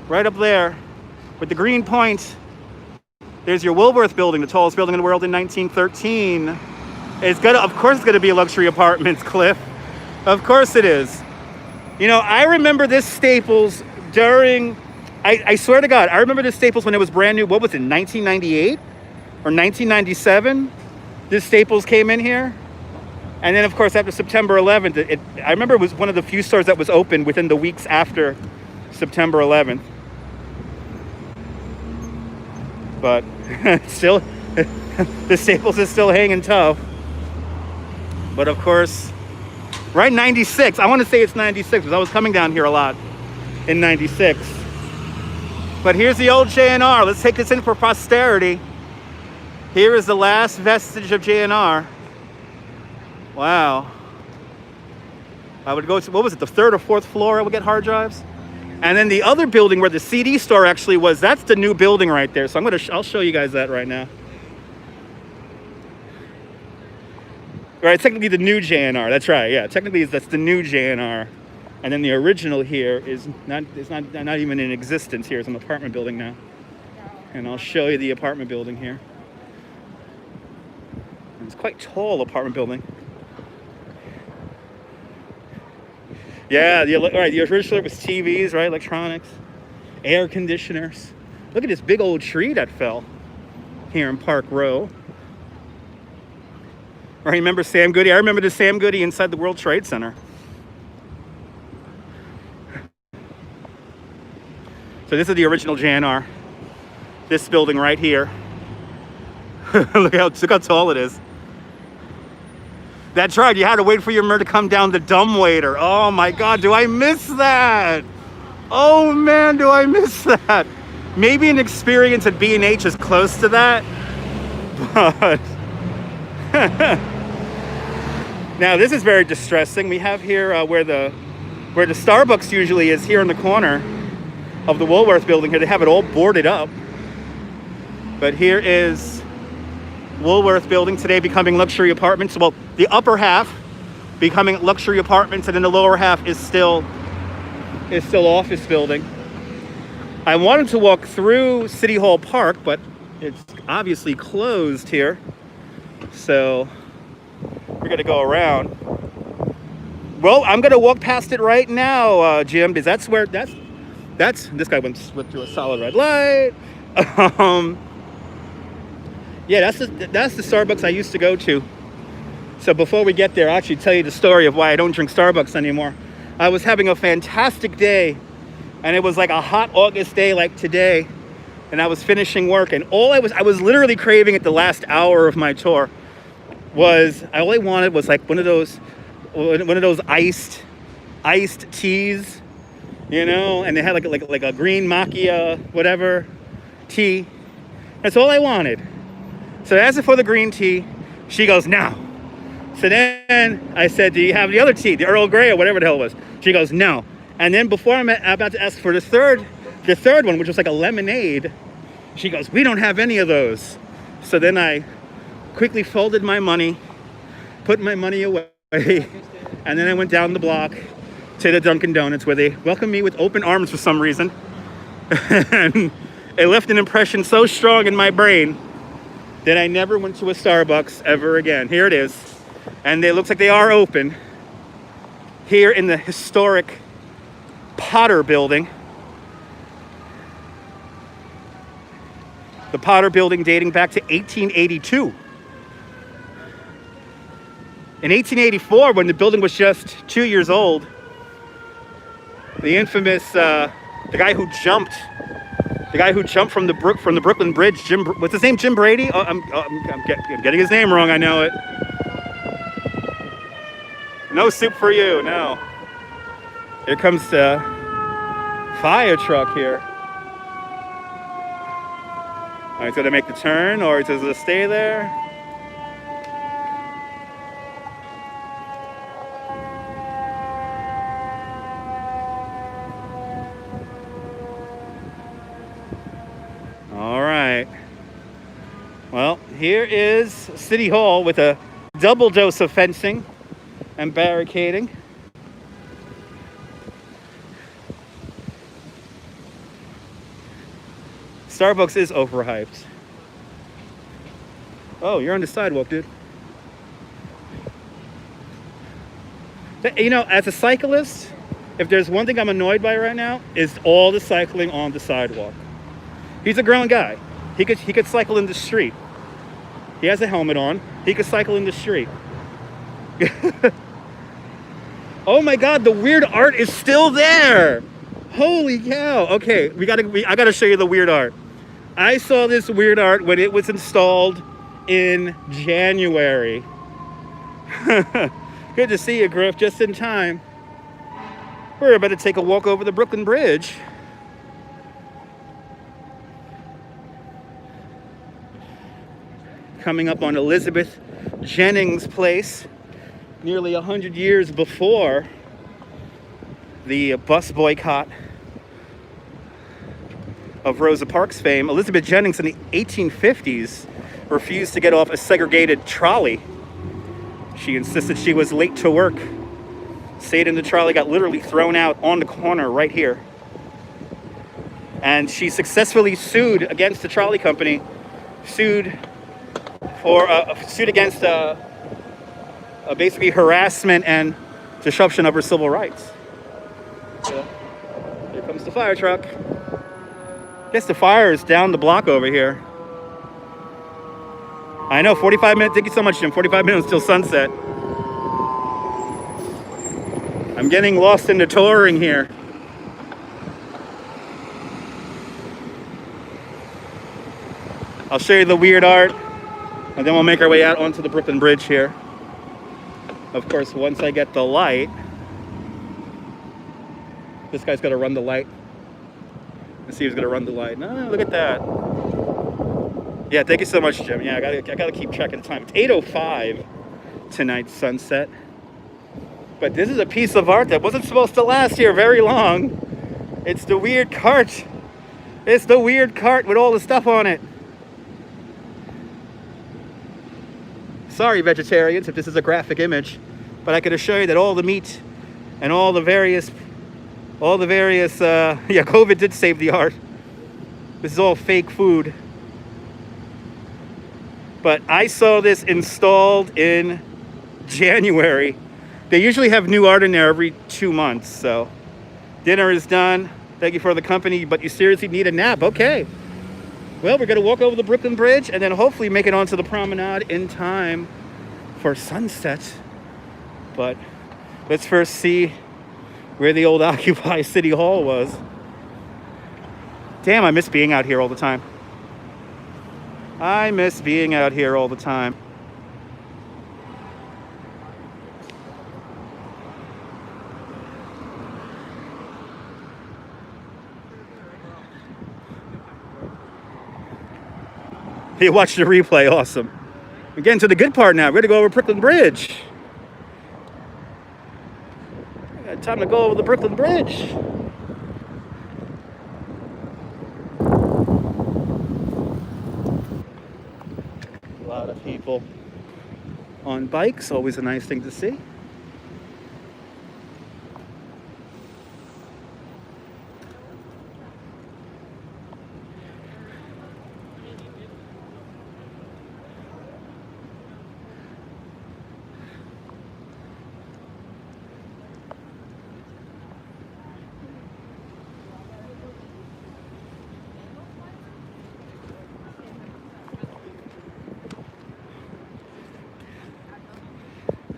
right up there with the green point, there's your Woolworth building, the tallest building in the world in 1913. Of course it's gonna be luxury apartments, Cliff. Of course it is. You know, I remember this Staples during, I swear to God, I remember this Staples when it was brand new. What was it, 1998 or 1997? This Staples came in here. And then of course after September 11th, I remember it was one of the few stores that was open within the weeks after September 11th. But still, the Staples is still hanging tough. But of course, right, 96. I want to say it's 96 because I was coming down here a lot in 96. But here's the old JNR. Let's take this in for posterity. Here is the last vestige of JNR. Wow. I would go to, what was it, the 3rd or 4th floor I would get hard drives? And then the other building where the CD store actually was, that's the new building right there. So I'll show you guys that right now. Right, technically the new JNR. That's right. Yeah, technically that's the new JNR. And then the original here is not even in existence here. It's an apartment building now. And I'll show you the apartment building here. It's quite tall apartment building. Yeah, the original was TVs, right? Electronics, air conditioners. Look at this big old tree that fell here in Park Row. Right, remember Sam Goody? I remember the Sam Goody inside the World Trade Center. So this is the original JNR. This building right here. Look how tall it is. That's right, you had to wait for your mirror to come down the dumbwaiter. Oh my God, do I miss that? Oh man, do I miss that? Maybe an experience at B&H is close to that, but now this is very distressing. We have here where the Starbucks usually is, here in the corner of the Woolworth building here. They have it all boarded up. But here is Woolworth building today becoming luxury apartments. Well, the upper half becoming luxury apartments, and then the lower half is still office building. I wanted to walk through City Hall Park, but It's obviously closed here, so we're gonna go around. Well, I'm gonna walk past it right now, Jim, because that's this guy went through a solid red light. um, yeah, that's the Starbucks I used to go to. So before we get there, I'll actually tell you the story of why I don't drink Starbucks anymore. I was having a fantastic day, and it was like a hot August day like today, and I was finishing work, and I was literally craving at the last hour of my tour was, all I wanted was like one of those iced teas, you know, and they had like a green macchia, whatever, tea. That's all I wanted. So I asked her for the green tea. She goes, no. So then I said, do you have the other tea, the Earl Grey or whatever the hell it was? She goes, no. And then before I'm about to ask for the third one, which was like a lemonade, she goes, we don't have any of those. So then I quickly folded my money, put my money away, and then I went down the block to the Dunkin' Donuts, where they welcomed me with open arms for some reason. And it left an impression so strong in my brain that I never went to a Starbucks ever again. Here it is. And it looks like they are open here in the historic Potter Building. The Potter Building dating back to 1882. In 1884, when the building was just 2 years old, the infamous the guy who jumped from the Brooklyn Bridge, what's his name? Jim Brady? Oh, I'm getting his name wrong. I know it. No soup for you. No. Here comes the fire truck here. All right, so to make the turn, or does it stay there? All right. Well, here is City Hall with a double dose of fencing and barricading. Starbucks is overhyped. Oh, you're on the sidewalk, dude. You know, as a cyclist, if there's one thing I'm annoyed by right now, is all the cycling on the sidewalk. He's a grown guy. He could cycle in the street. He has a helmet on. He could cycle in the street. Oh my God, the weird art is still there. Holy cow. Okay, I gotta show you the weird art. I saw this weird art when it was installed in January. Good to see you, Griff, just in time. We're about to take a walk over the Brooklyn Bridge. Coming up on Elizabeth Jennings Place, nearly 100 years before the bus boycott of Rosa Parks fame. Elizabeth Jennings in the 1850s refused to get off a segregated trolley. She insisted she was late to work. Stayed in the trolley, got literally thrown out on the corner right here. And she successfully sued against the trolley company, sued against basically harassment and disruption of her civil rights. So, here comes the fire truck. Guess the fire is down the block over here. I know, 45 minutes. Thank you so much, Jim. 45 minutes till sunset. I'm getting lost in the touring here. I'll show you the weird art, and then we'll make our way out onto the Brooklyn Bridge here. Of course, once I get the light, this guy's got to run the light. Let's see who's gonna run the light. No, look at that. Yeah, thank you so much, Jim. Yeah, I gotta keep track of the time. It's 8:05 tonight's sunset. But this is a piece of art that wasn't supposed to last here very long. It's the weird cart. It's the weird cart with all the stuff on it. Sorry, vegetarians, if this is a graphic image, but I could assure you that all the meat and all the various, yeah, COVID did save the art. This is all fake food. But I saw this installed in January. They usually have new art in there every 2 months. So dinner is done. Thank you for the company, but you seriously need a nap. Okay. Well, we're going to walk over the Brooklyn Bridge and then hopefully make it onto the promenade in time for sunset. But let's first see where the old Occupy City Hall was. Damn, I miss being out here all the time. I miss being out here all the time. You watch the replay, awesome. We're getting to the good part now. We're gonna go over Brooklyn Bridge. Time to go over the Brooklyn Bridge. A lot of people on bikes, always a nice thing to see.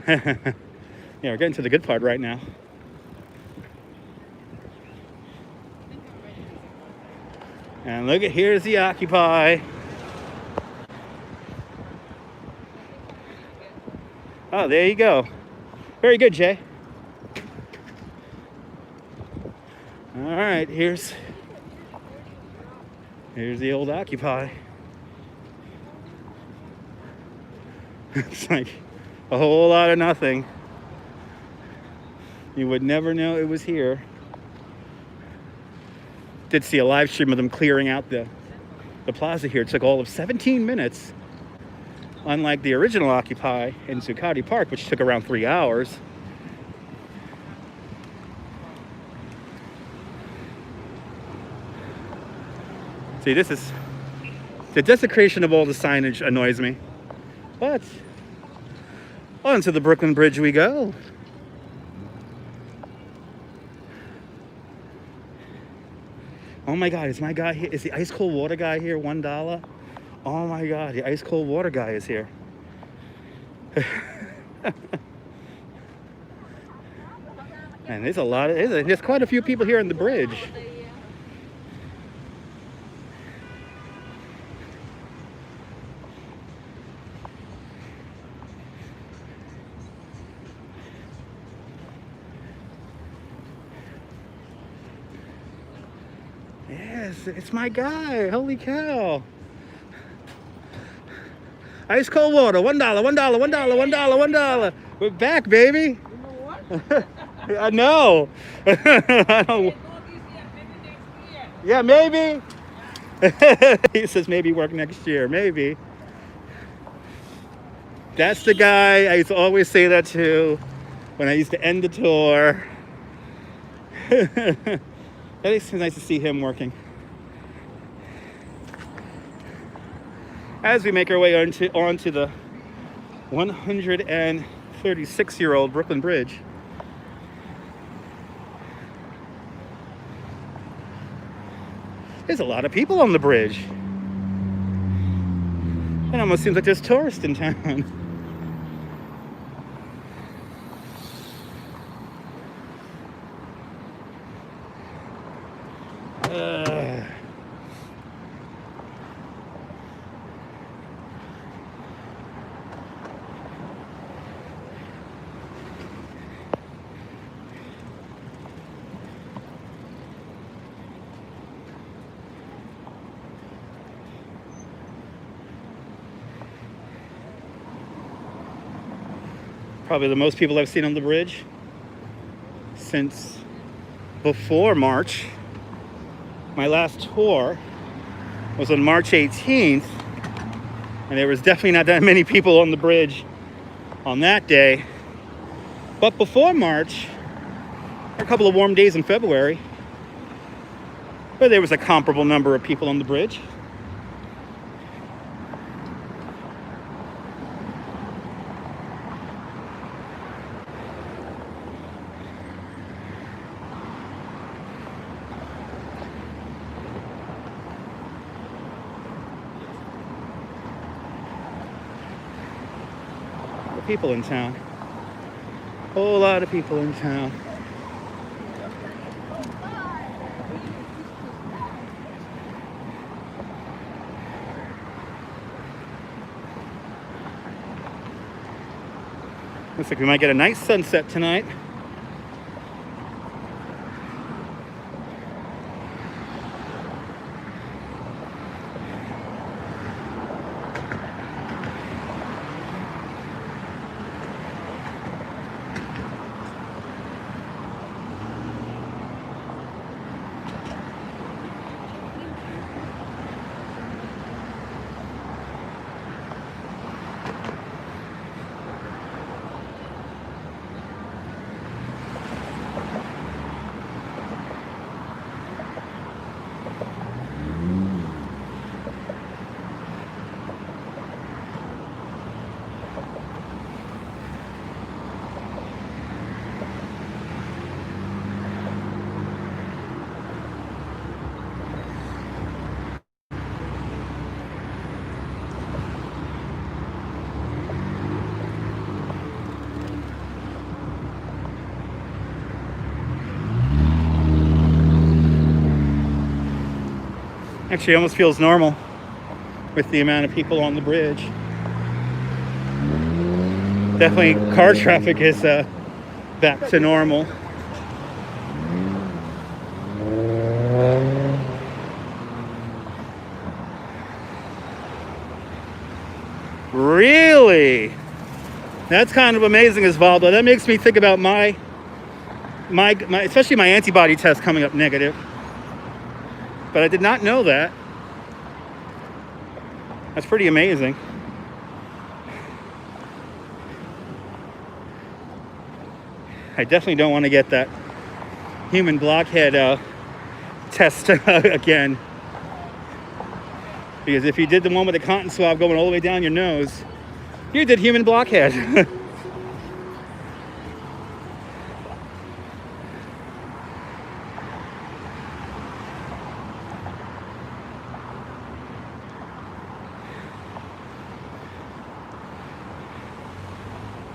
Yeah, we're getting to the good part right now. And look at, here's the Occupy. Oh, there you go. Very good, Jay. All right, here's the old Occupy. It's like a whole lot of nothing. You would never know it was here. Did see a live stream of them clearing out the plaza here. It took all of 17 minutes. Unlike the original Occupy in Zuccotti Park, which took around 3 hours. See, this is the desecration of all the signage annoys me. But onto the Brooklyn Bridge we go. Oh my God, is my guy here? Is the ice cold water guy here? $1? Oh my God, the ice cold water guy is here. And there's quite a few people here on the bridge. Yes, it's my guy. Holy cow. Ice cold water, $1, $1, $1, $1, $1. We're back, baby. You know what? I know. I don't. Yeah, maybe. He says maybe work next year. Maybe. That's the guy I used to always say that to when I used to end the tour. That is nice to see him working. As we make our way onto the 136-year-old Brooklyn Bridge. There's a lot of people on the bridge. It almost seems like there's tourists in town. Probably the most people I've seen on the bridge since before March. My last tour was on March 18th, and there was definitely not that many people on the bridge on that day. But before March, there were a couple of warm days in February, where there was a comparable number of people on the bridge. people in town. Whole lot of people in town. Looks like we might get a nice sunset tonight. Actually, it almost feels normal with the amount of people on the bridge. Definitely car traffic is back to normal. Really? That's kind of amazing, Osvaldo. That makes me think about my especially my antibody test coming up negative. But I did not know that. That's pretty amazing. I definitely don't want to get that human blockhead test again. Because if you did the one with the cotton swab going all the way down your nose, you did human blockhead.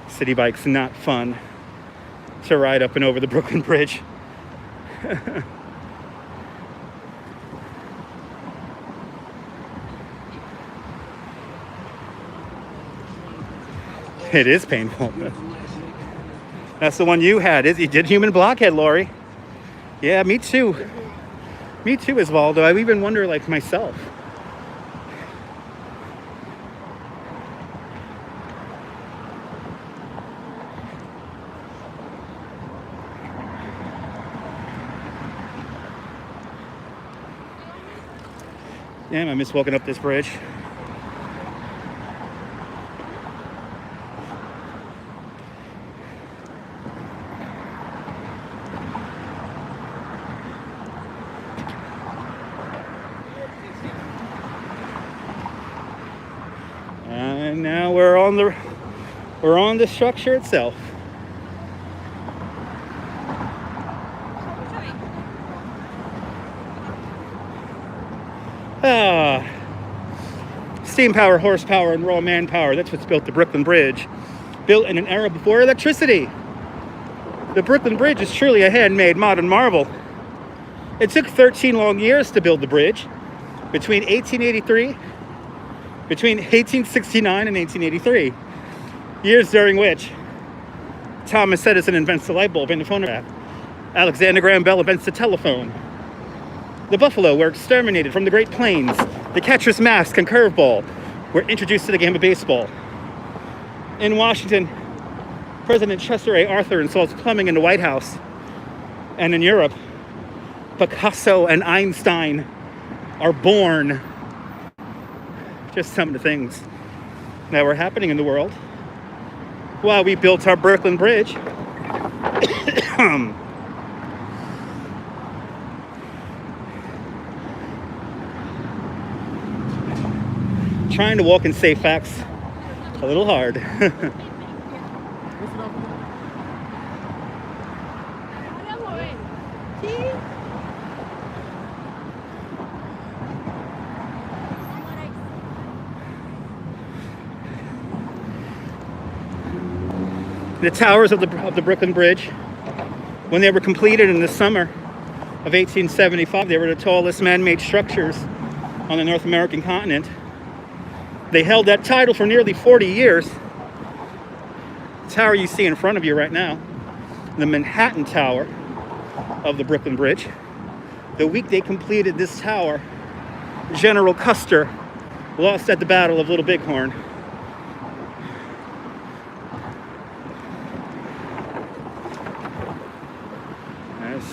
City bike's not fun to ride up and over the Brooklyn Bridge. It is painful. That's the one you had. You did human blockhead, Lori. Yeah, me too. Me too, Osvaldo. I even wonder, like, myself. Damn, I miss walking up this bridge. And now we're on the structure itself. Steam power, horsepower, and raw manpower. That's what's built the Brooklyn Bridge. Built in an era before electricity. The Brooklyn Bridge is truly a handmade modern marvel. It took 13 long years to build the bridge between 1869 and 1883. Years during which Thomas Edison invents the light bulb and the phonograph. Alexander Graham Bell invents the telephone. The buffalo were exterminated from the Great Plains. The catcher's mask and curveball were introduced to the game of baseball. In Washington, President Chester A. Arthur installs plumbing in the White House. And in Europe, Picasso and Einstein are born. Just some of the things that were happening in the world while we built our Brooklyn Bridge. Trying to walk and say facts a little hard. The towers of the Brooklyn Bridge, when they were completed in the summer of 1875, they were the tallest man-made structures on the North American continent. They held that title for nearly 40 years. The tower you see in front of you right now, the Manhattan Tower of the Brooklyn Bridge. The week they completed this tower, General Custer lost at the Battle of Little Bighorn. As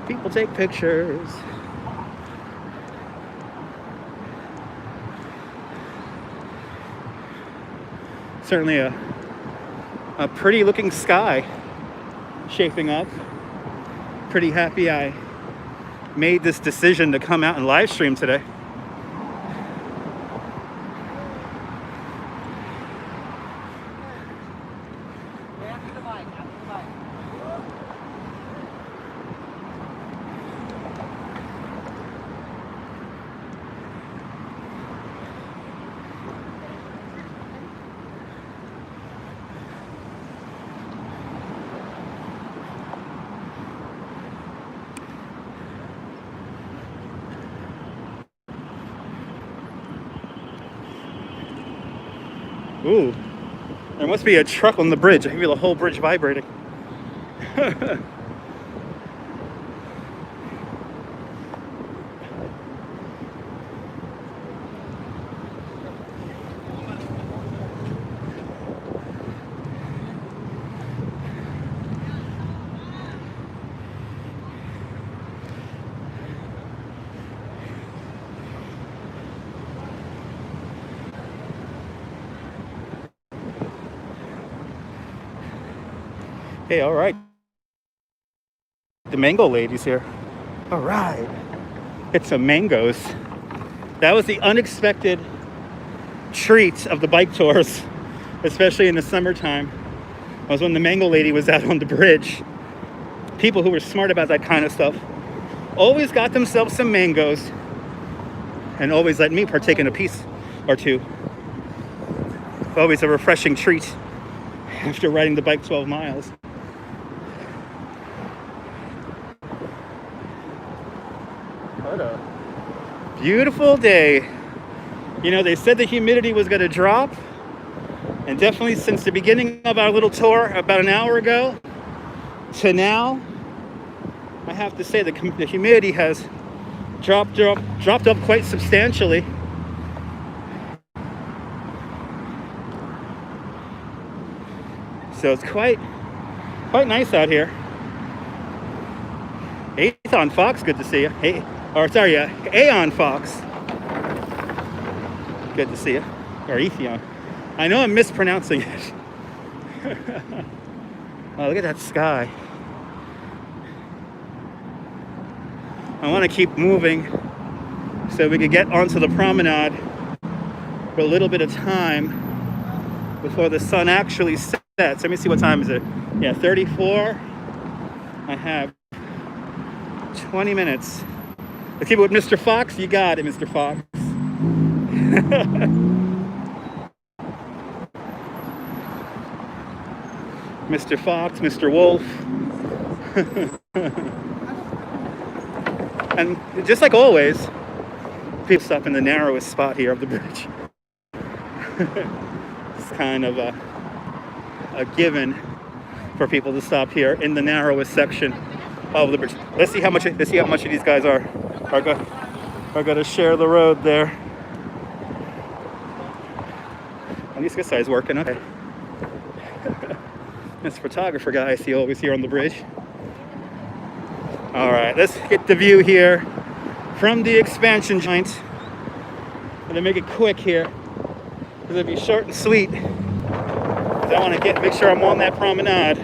people take pictures. Certainly a pretty looking sky shaping up. Pretty happy I made this decision to come out and live stream today. Ooh, there must be a truck on the bridge. I can feel the whole bridge vibrating. Hey, all right. The mango lady's here. All right. Get some mangoes. That was the unexpected treat of the bike tours, especially in the summertime, was when the mango lady was out on the bridge. People who were smart about that kind of stuff always got themselves some mangoes and always let me partake in a piece or two. Always a refreshing treat after riding the bike 12 miles. What a beautiful day. You know, they said the humidity was going to drop, and definitely since the beginning of our little tour about an hour ago to now, I have to say the humidity has dropped up quite substantially. So it's quite nice out here. Aethon Fox, good to see you. Aeon Fox. Good to see you. Or Aethon. I know I'm mispronouncing it. Oh, look at that sky. I want to keep moving so we could get onto the promenade for a little bit of time before the sun actually sets. Let me see, what time is it? Yeah, 34. I have 20 minutes. Let's keep it with Mr. Fox. You got it, Mr. Fox. Mr. Fox, Mr. Wolf. And just like always, people stop in the narrowest spot here of the bridge. It's kind of a given for people to stop here in the narrowest section of the bridge. Let's see how much of these guys are going to share the road there. At least this guy's working. Okay. This photographer guy I see always here on the bridge. All right, let's get the view here from the expansion joint. I'm gonna make it quick here because it'll be short and sweet. I want to make sure I'm on that promenade.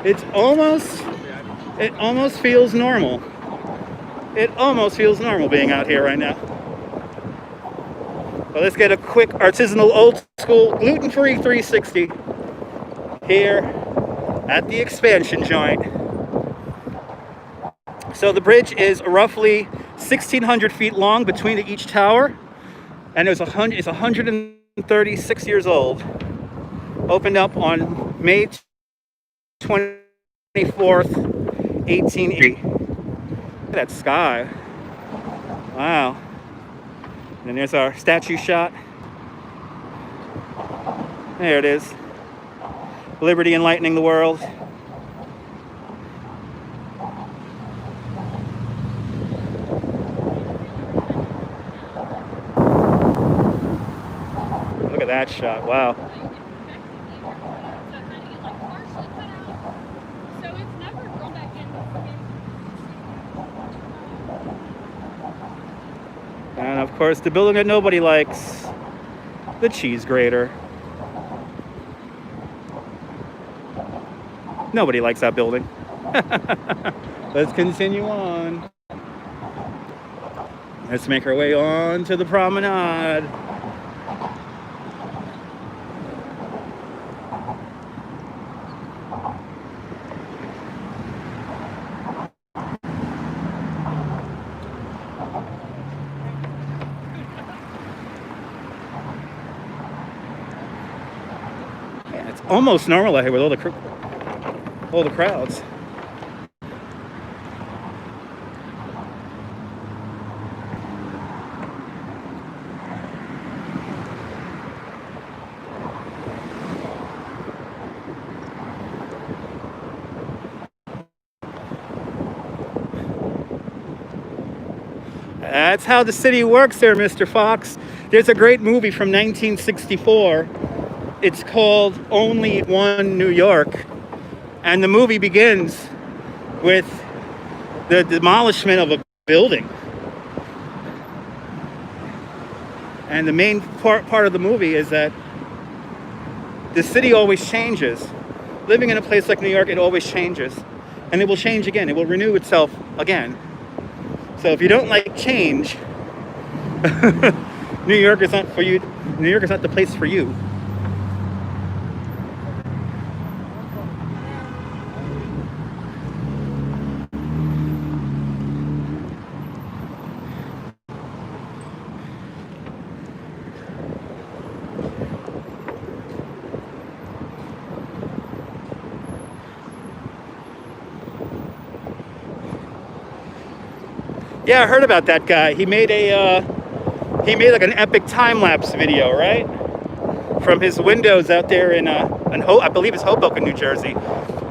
It almost feels normal. It almost feels normal being out here right now. Well, let's get a quick artisanal old school gluten-free 360 here at the expansion joint. So the bridge is roughly 1,600 feet long between each tower. And it's 136 years old. Opened up on May 24th, 1880. Look at that sky. Wow. And there's our statue shot. There it is. Liberty enlightening the world. Look at that shot. Wow. And of course, the building that nobody likes, the cheese grater. Nobody likes that building. Let's continue on. Let's make our way on to the promenade. Yeah, it's almost normal out here with all the crowds. That's how the city works there, Mr. Fox. There's a great movie from 1964. It's called Only One New York. And the movie begins with the demolishment of a building. And the main part of the movie is that the city always changes. Living in a place like New York, it always changes. And it will change again. It will renew itself again. So if you don't like change, New York is not for you. New York is not the place for you. Yeah, I heard about that guy. He made like an epic time-lapse video, right? From his windows out there in I believe it's Hoboken, New Jersey.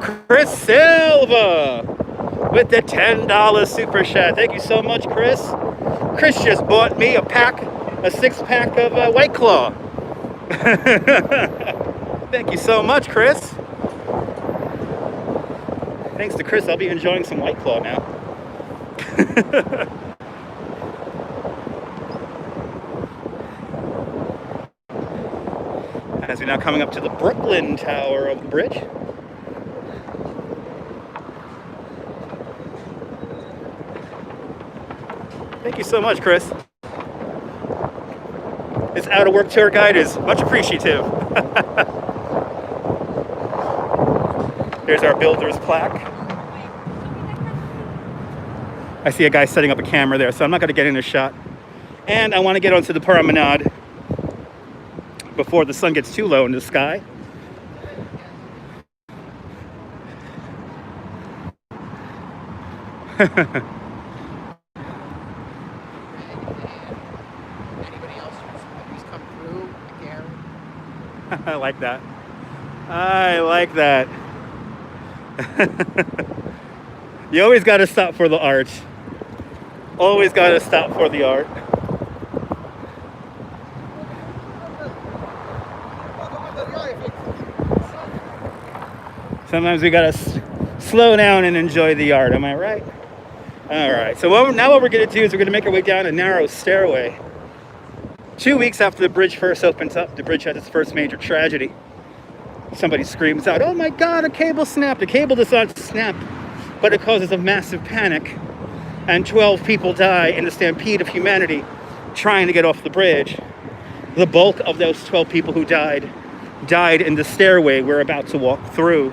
Chris Silva with the $10 super chat. Thank you so much, Chris. Chris just bought me a 6-pack of White Claw. Thank you so much, Chris. Thanks to Chris, I'll be enjoying some White Claw now. As we're now coming up to the Brooklyn Tower of the bridge. Thank you so much, Chris. This out-of-work tour guide is much appreciative. Here's our builder's plaque. I see a guy setting up a camera there, so I'm not going to get in a shot. And I want to get onto the promenade before the sun gets too low in the sky. Anybody else who's come through, Gary? I like that. I like that. You always got to stop for the art. Always got to stop for the art. Sometimes we got to slow down and enjoy the art. Am I right? All right. So now what we're going to do is we're going to make our way down a narrow stairway. 2 weeks after the bridge first opens up, the bridge had its first major tragedy. Somebody screams out, "Oh my God, a cable snapped." The cable does not snap, but it causes a massive panic. And 12 people die in the stampede of humanity trying to get off the bridge. The bulk of those 12 people who died in the stairway we're about to walk through.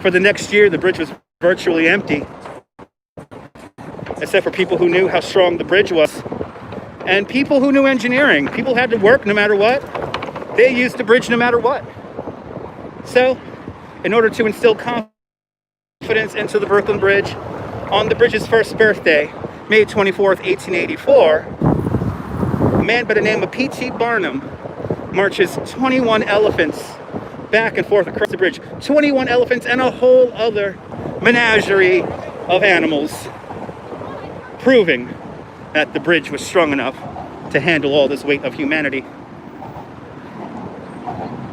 For the next year, the bridge was virtually empty, except for people who knew how strong the bridge was And people who knew engineering, people had to work no matter what. They used the bridge no matter what. So, in order to instill confidence into the Brooklyn Bridge, on the bridge's first birthday, May 24th, 1884, a man by the name of P.T. Barnum marches 21 elephants back and forth across the bridge. 21 elephants and a whole other menagerie of animals, proving that the bridge was strong enough to handle all this weight of humanity.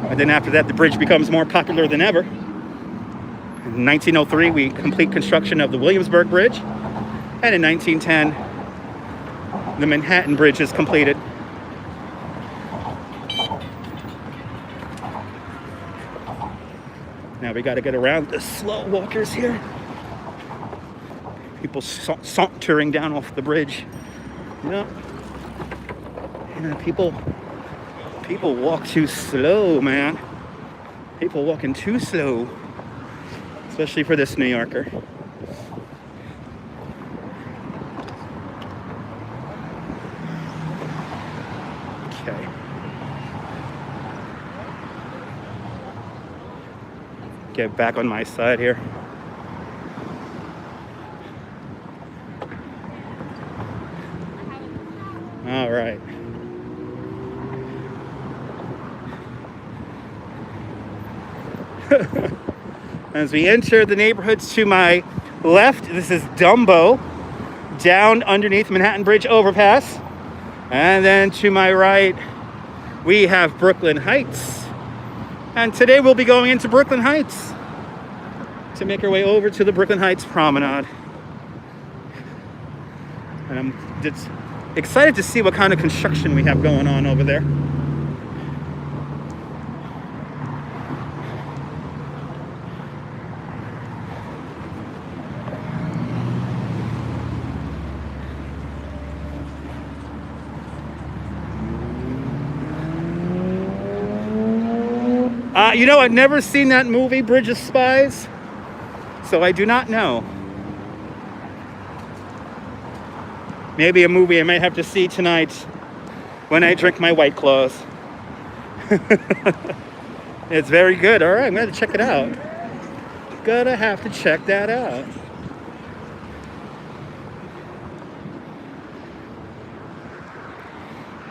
And then after that, the bridge becomes more popular than ever. In 1903, we complete construction of the Williamsburg Bridge. And in 1910, the Manhattan Bridge is completed. Now we got to get around the slow walkers here. People sauntering down off the bridge. Yeah. And people walk too slow, man. People walking too slow. Especially for this New Yorker. Okay. Get back on my side here. All right. As we enter the neighborhoods to my left, this is Dumbo, down underneath Manhattan Bridge overpass. And then to my right, we have Brooklyn Heights. And today we'll be going into Brooklyn Heights to make our way over to the Brooklyn Heights Promenade. And I'm just excited to see what kind of construction we have going on over there. You know, I've never seen that movie, Bridge of Spies, so I do not know. Maybe a movie I might have to see tonight when I drink my White Claws. It's very good. All right, I'm going to check it out. Gonna have to check that out.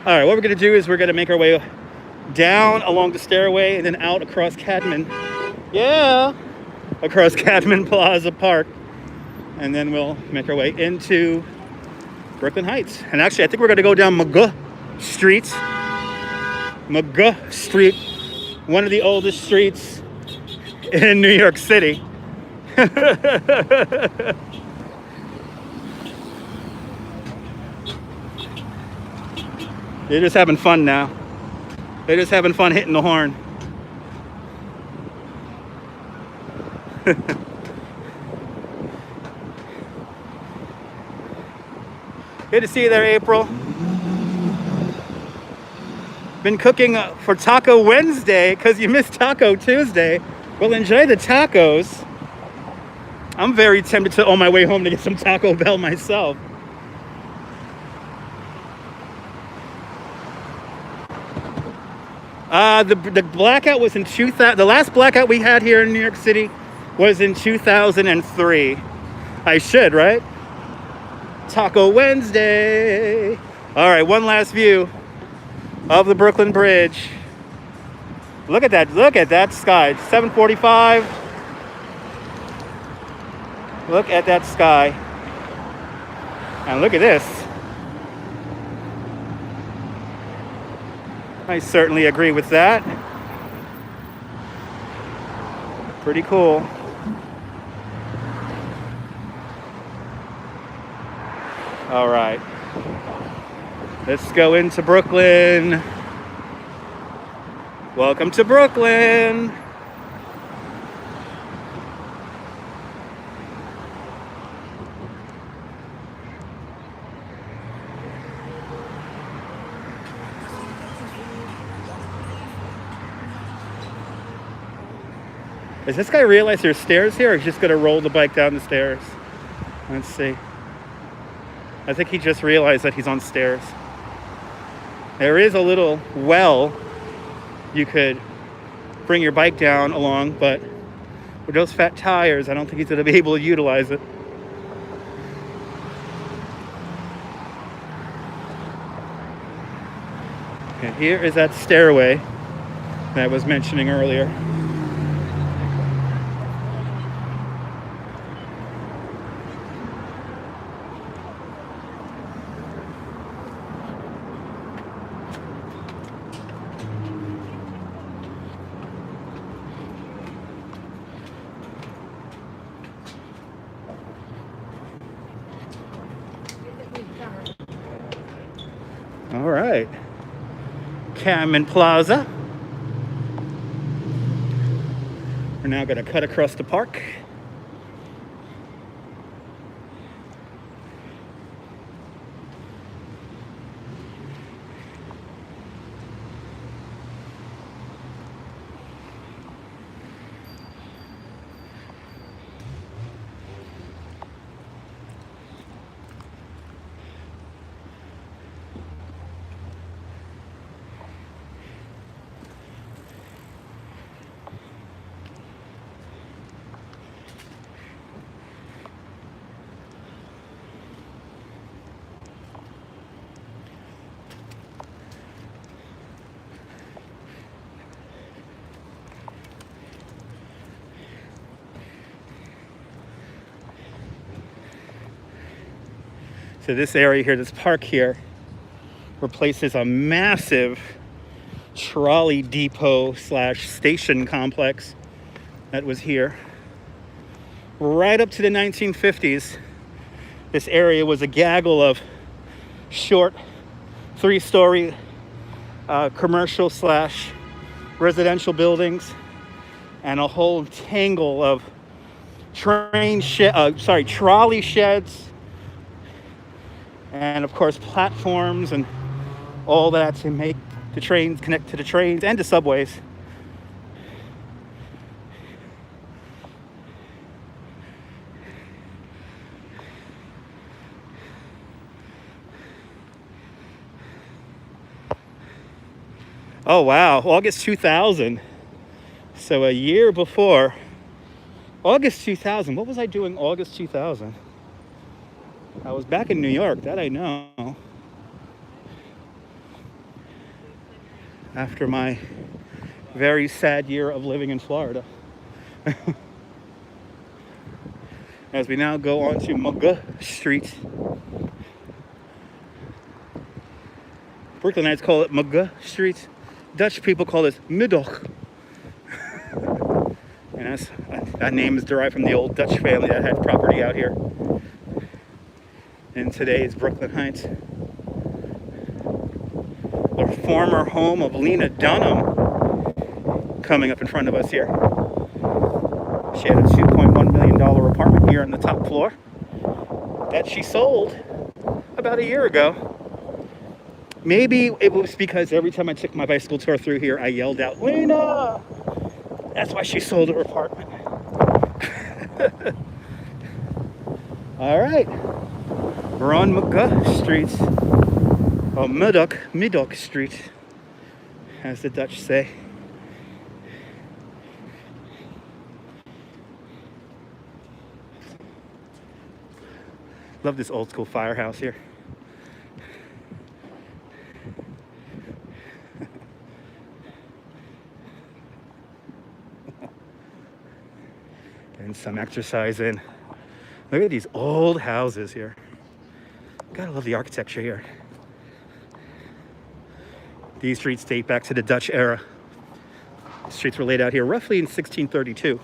All right, what we're going to do is we're going to make our way down along the stairway and then out across Cadman. Yeah, across Cadman Plaza Park. And then we'll make our way into Brooklyn Heights. And actually, I think we're going to go down McGuh Street. McGuh Street, one of the oldest streets in New York City. They're just having fun now. They're just having fun hitting the horn. Good to see you there, April. Been cooking for Taco Wednesday because you missed Taco Tuesday. Well, enjoy the tacos. I'm very tempted to, on my way home, to get some Taco Bell myself. The blackout was in 2000. The last blackout we had here in New York City was in 2003. I should, right? Taco Wednesday. All right, one last view of the Brooklyn Bridge. Look at that. Look at that sky. 7:45. Look at that sky. And look at this. I certainly agree with that. Pretty cool. All right. Let's go into Brooklyn. Welcome to Brooklyn. Does this guy realize there's stairs here, or he's just gonna roll the bike down the stairs? Let's see. I think he just realized that he's on stairs. There is a little well you could bring your bike down along, but with those fat tires, I don't think he's going to be able to utilize it. And here is that stairway that I was mentioning earlier. All right. Cameron Plaza. We're now going to cut across the park. So this area here, this park here, replaces a massive trolley depot slash station complex that was here. Right up to the 1950s, this area was a gaggle of short 3-story commercial slash residential buildings and a whole tangle of trolley sheds, and of course platforms and all that to make the trains connect to the trains and to subways. Oh wow, August 2000. So a year before August 2000. What was I doing August 2000? I was back in New York, that I know. After my very sad year of living in Florida. As we now go on to Mugga Street. Brooklynites call it Mugga Street. Dutch people call it Middag. And that name is derived from the old Dutch family that had property out here in today's Brooklyn Heights. The former home of Lena Dunham coming up in front of us here. She had a $2.1 million apartment here on the top floor that she sold about a year ago. Maybe it was because every time I took my bicycle tour through here, I yelled out, "Lena!" That's why she sold her apartment. All right. We're on Mugga Street. Oh, Middag Street, as the Dutch say. Love this old school firehouse here. Getting some exercise in. Look at these old houses here. Gotta love the architecture here. These streets date back to the Dutch era. The streets were laid out here roughly in 1632.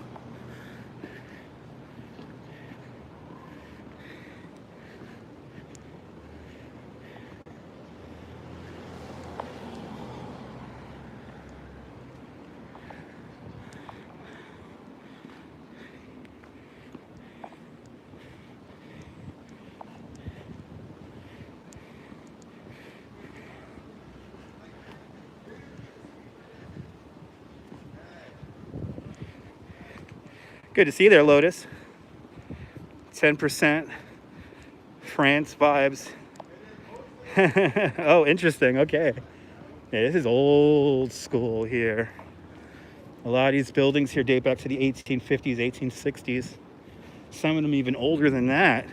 Good to see you there, Lotus. 10% France vibes. Oh, interesting. Okay. Yeah, this is old school here. A lot of these buildings here date back to the 1850s, 1860s. Some of them even older than that.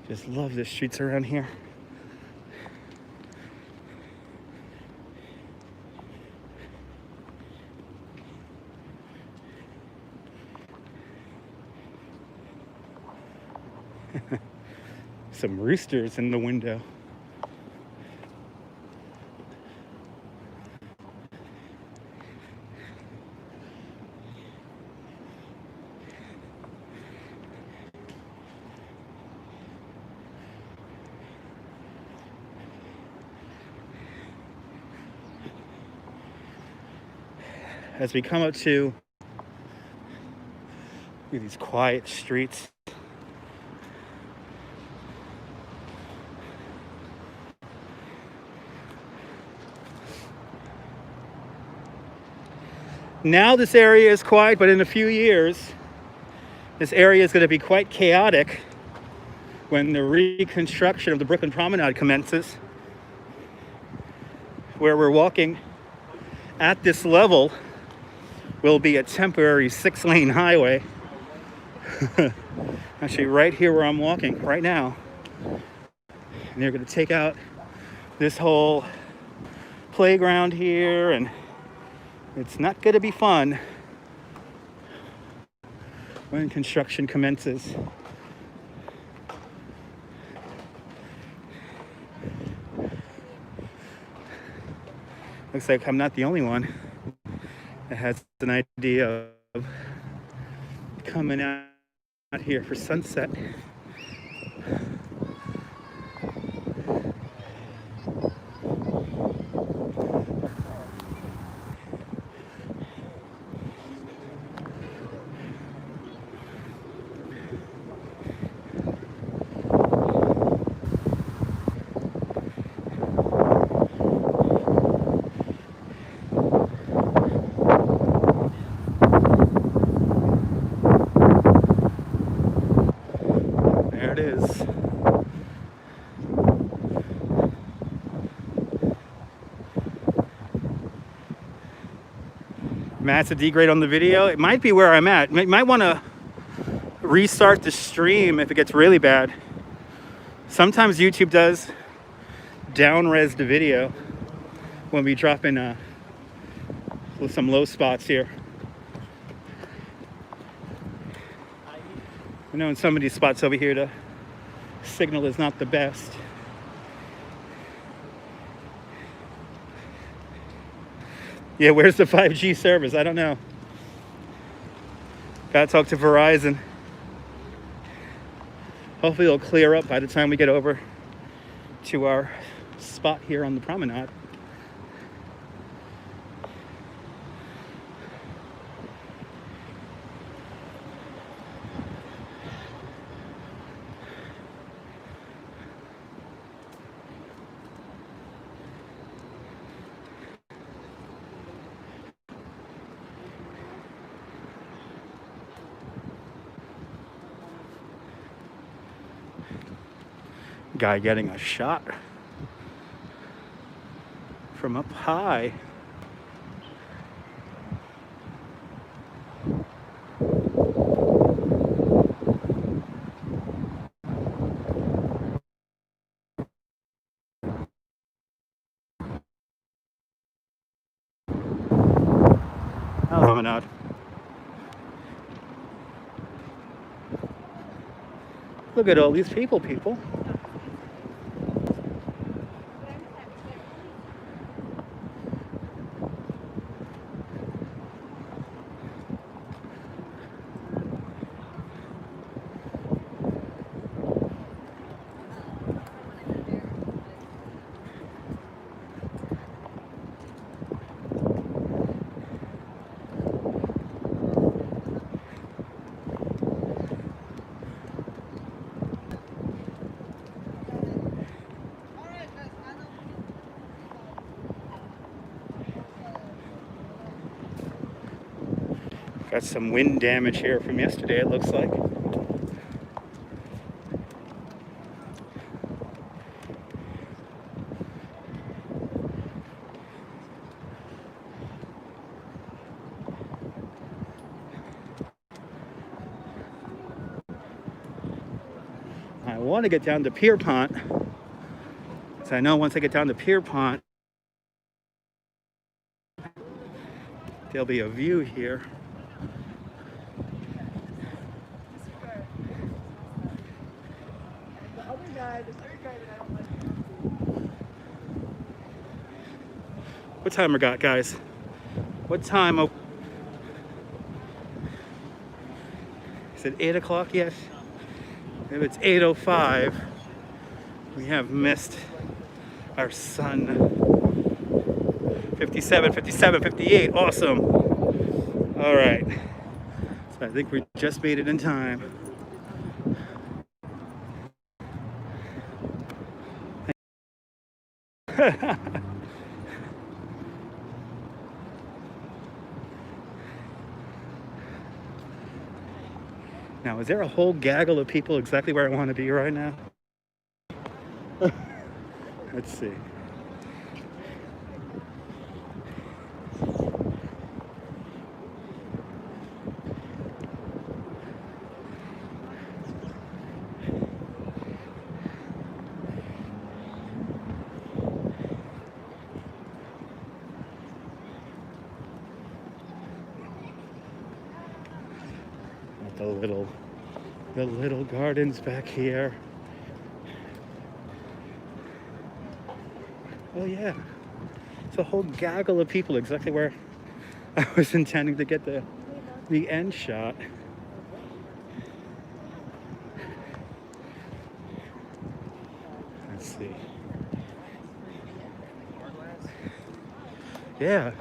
Just love the streets around here. Some roosters in the window. As we come up to these quiet streets, now this area is quiet, but in a few years, this area is going to be quite chaotic when the reconstruction of the Brooklyn Promenade commences, where we're walking at this level will be a temporary 6-lane highway. Actually, right here where I'm walking right now. And they're going to take out this whole playground here, and it's not going to be fun when construction commences. Looks like I'm not the only one that has an idea of coming out here for sunset. There it is. Matt's a D grade on the video. It might be where I'm at. You might want to restart the stream if it gets really bad. Sometimes YouTube does down-res the video when we drop in some low spots here. I know in some of these spots over here the signal is not the best. Yeah, where's the 5G service? I don't know. Gotta talk to Verizon. Hopefully it'll clear up by the time we get over to our spot here on the promenade. Guy getting a shot from up high. Promenade. Look at all these people. Got some wind damage here from yesterday, it looks like. I want to get down to Pierpont, because I know once I get down to Pierpont, there'll be a view here. What time we got, guys? What time? Is it 8 o'clock yet? If it's 8:05, we have missed our sun. 57, 57, 58, awesome. All right, so I think we just made it in time. Now, is there a whole gaggle of people exactly where I want to be right now? Let's see. The little gardens back here. Oh yeah, it's a whole gaggle of people exactly where I was intending to get the end shot. Let's see. Yeah.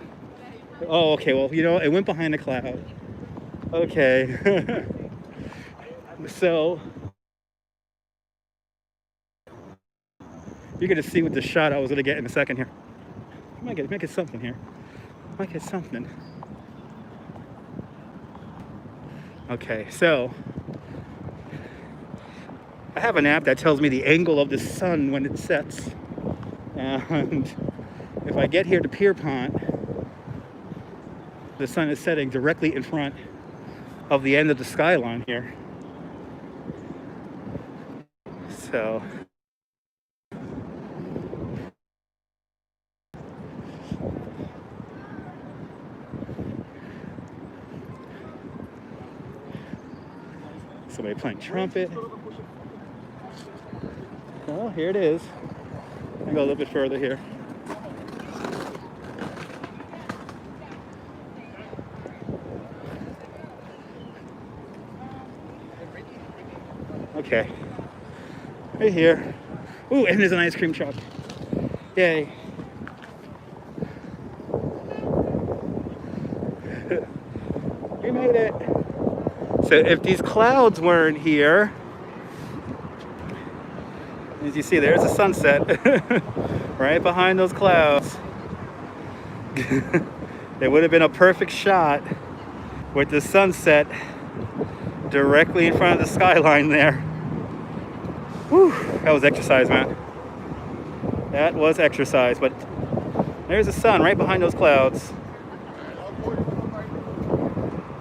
Oh, okay. Well, you know, it went behind a cloud. Okay. So you're gonna see what the shot I was gonna get in a second here. I might get something here. Might get something. Okay, so I have an app that tells me the angle of the sun when it sets, and if I get here to Pierpont, the sun is setting directly in front of the end of the skyline here. So somebody playing trumpet. Oh, here it is. I'll go a little bit further here. Okay. Right here. Ooh, and there's an ice cream truck. Yay. We made it. So if these clouds weren't here, as you see, there's a sunset right behind those clouds. It would have been a perfect shot with the sunset directly in front of the skyline there. Whew, that was exercise, man. That was exercise, but there's the sun right behind those clouds.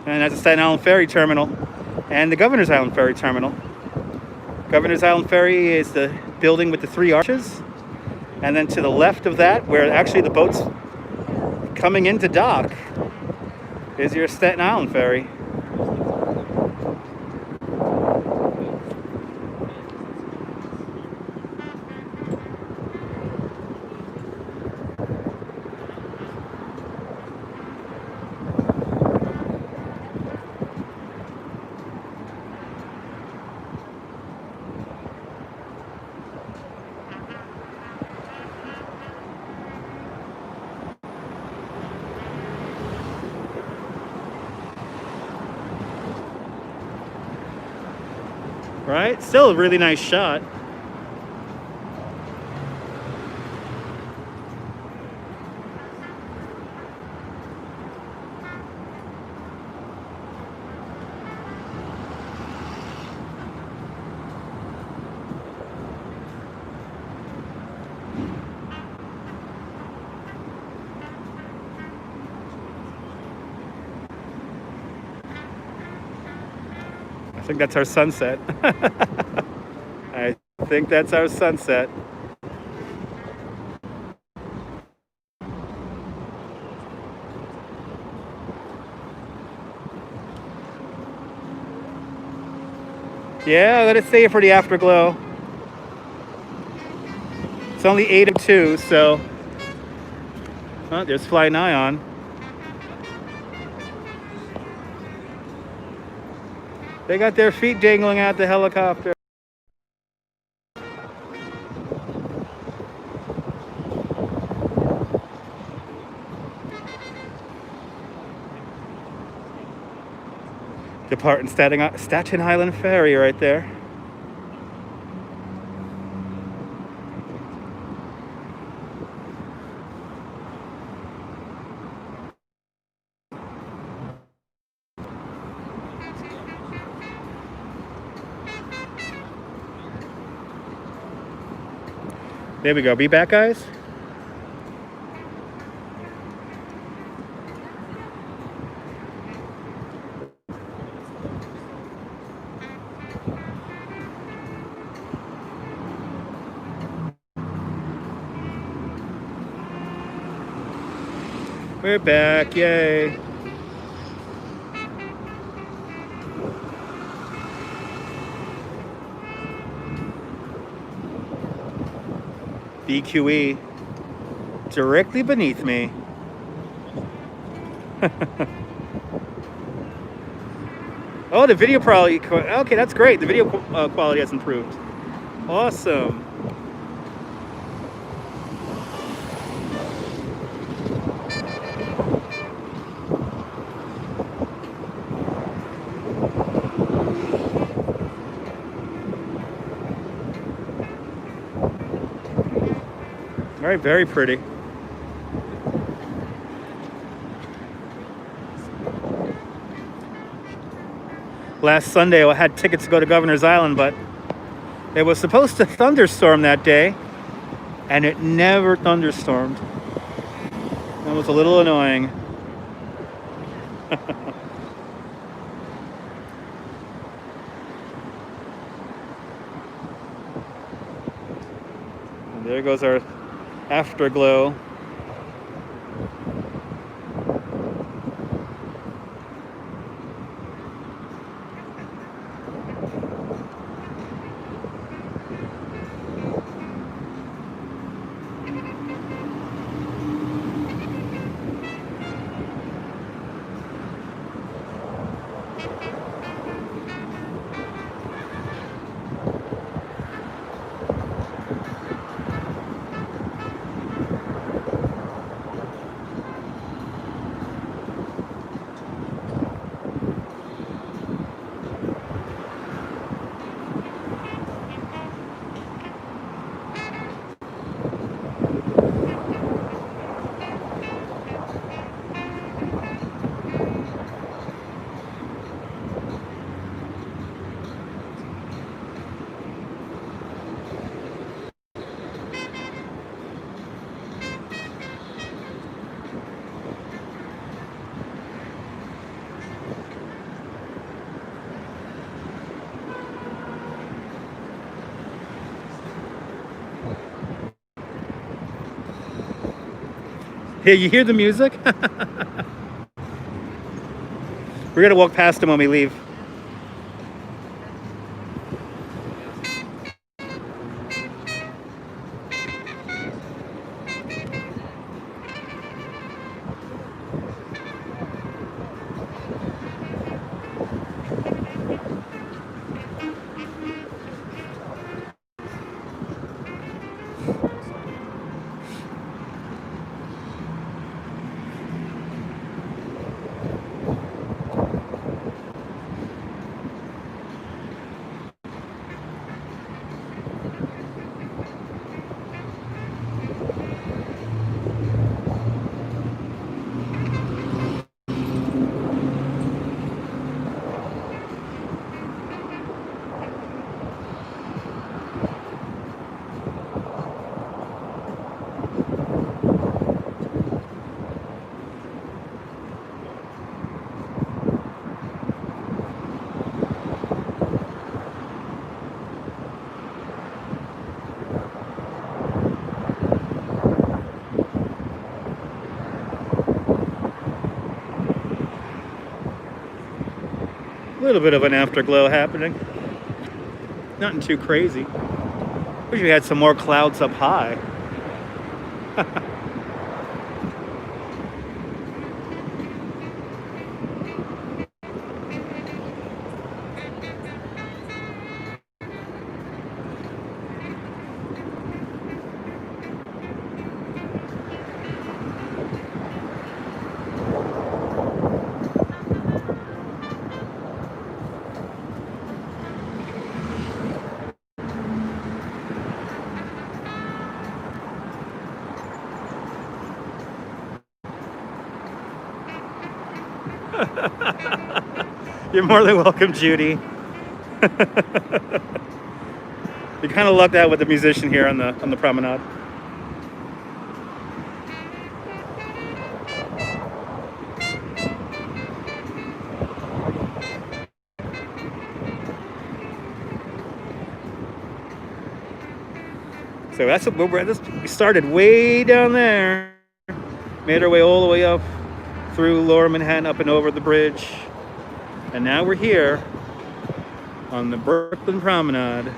And that's the Staten Island Ferry Terminal and the Governor's Island Ferry Terminal. Governor's Island Ferry is the building with the 3 arches. And then to the left of that, where actually the boat's coming into dock, is your Staten Island Ferry. Right? Still a really nice shot. think that's our sunset. I think that's our sunset. Yeah, let us stay for the afterglow. It's only 8:02, so oh, there's Fly Nyan. They got their feet dangling out the helicopter. Departing Staten Island Ferry right there. There we go. Be back, guys. We're back. Yay. BQE directly beneath me. Oh, the video quality. Okay, that's great. The video quality has improved. Awesome. All right, very pretty. Last Sunday, I had tickets to go to Governor's Island, but it was supposed to thunderstorm that day, and it never thunderstormed. That was a little annoying. And there goes our afterglow. Hey, you hear the music? We're gonna walk past them when we leave. little bit of an afterglow happening. Nothing too crazy. Wish we had some more clouds up high. You're more than welcome, Judy. You kind of lucked out with the musician here on the promenade. So that's what we started way down there, made our way all the way up through Lower Manhattan, up and over the bridge, and now we're here on the Brooklyn Promenade.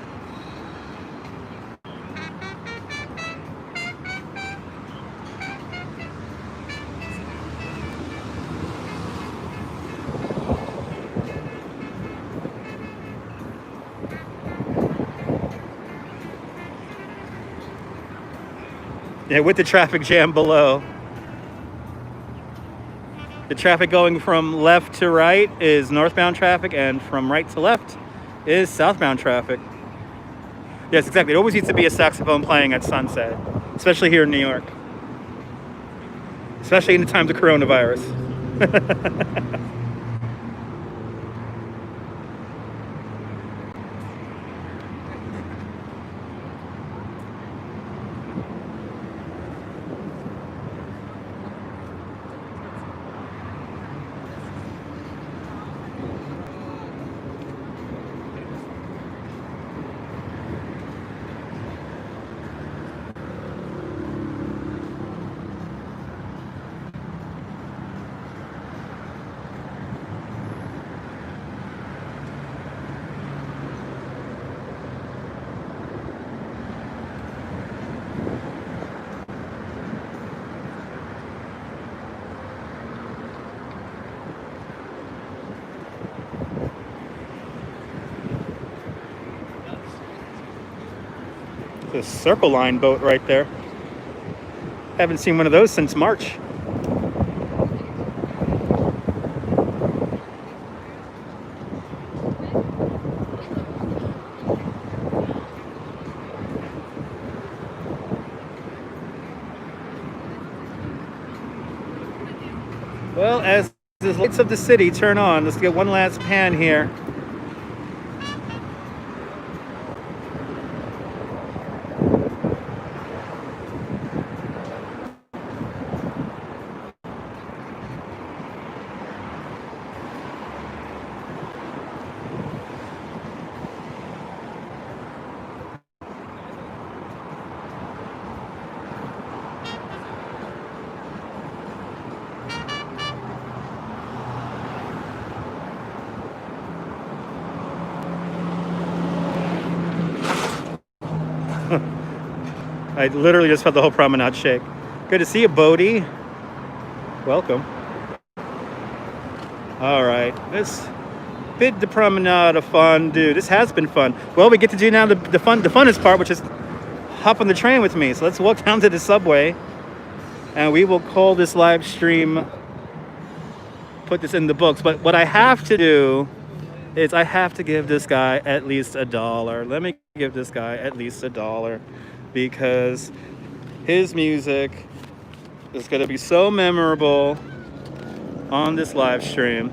Yeah, with the traffic jam below. The traffic going from left to right is northbound traffic, and from right to left is southbound traffic. Yes, exactly. It always needs to be a saxophone playing at sunset, especially here in New York. Especially in the times of coronavirus. The Circle Line boat right there. Haven't seen one of those since March. Well, as the lights of the city turn on, let's get one last pan here. I literally just felt the whole promenade shake. Good to see you, Bodie. Welcome. All right, let's bid the promenade a fun do. This has been fun. Well, we get to do now the funnest part, which is hop on the train with me. So let's walk down to the subway, and we will call this live stream, put this in the books. But what I have to do is I have to give this guy at least $1. Let me give this guy at least $1, because his music is going to be so memorable on this live stream.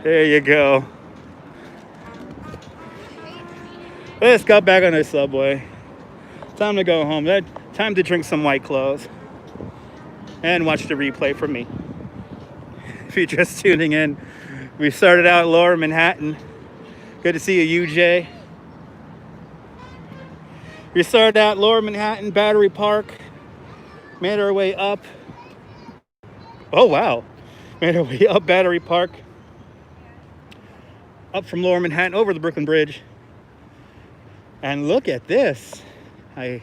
There you go. Let's go back on the subway. Time to go home. Time to drink some White Claws. and watch the replay from me. If you're just tuning in, we started out Lower Manhattan. Good to see you, UJ. We started out Lower Manhattan, Battery Park, made our way up. Oh, wow. Made our way up Battery Park, up from Lower Manhattan over the Brooklyn Bridge. And look at this. A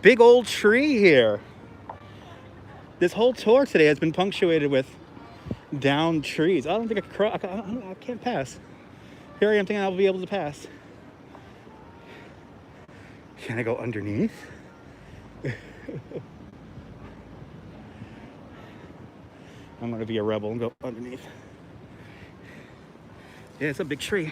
big old tree here. This whole tour today has been punctuated with downed trees. I don't think I can't pass. Here I am thinking I'll be able to pass. Can I go underneath? I'm gonna be a rebel and go underneath. Yeah, it's a big tree.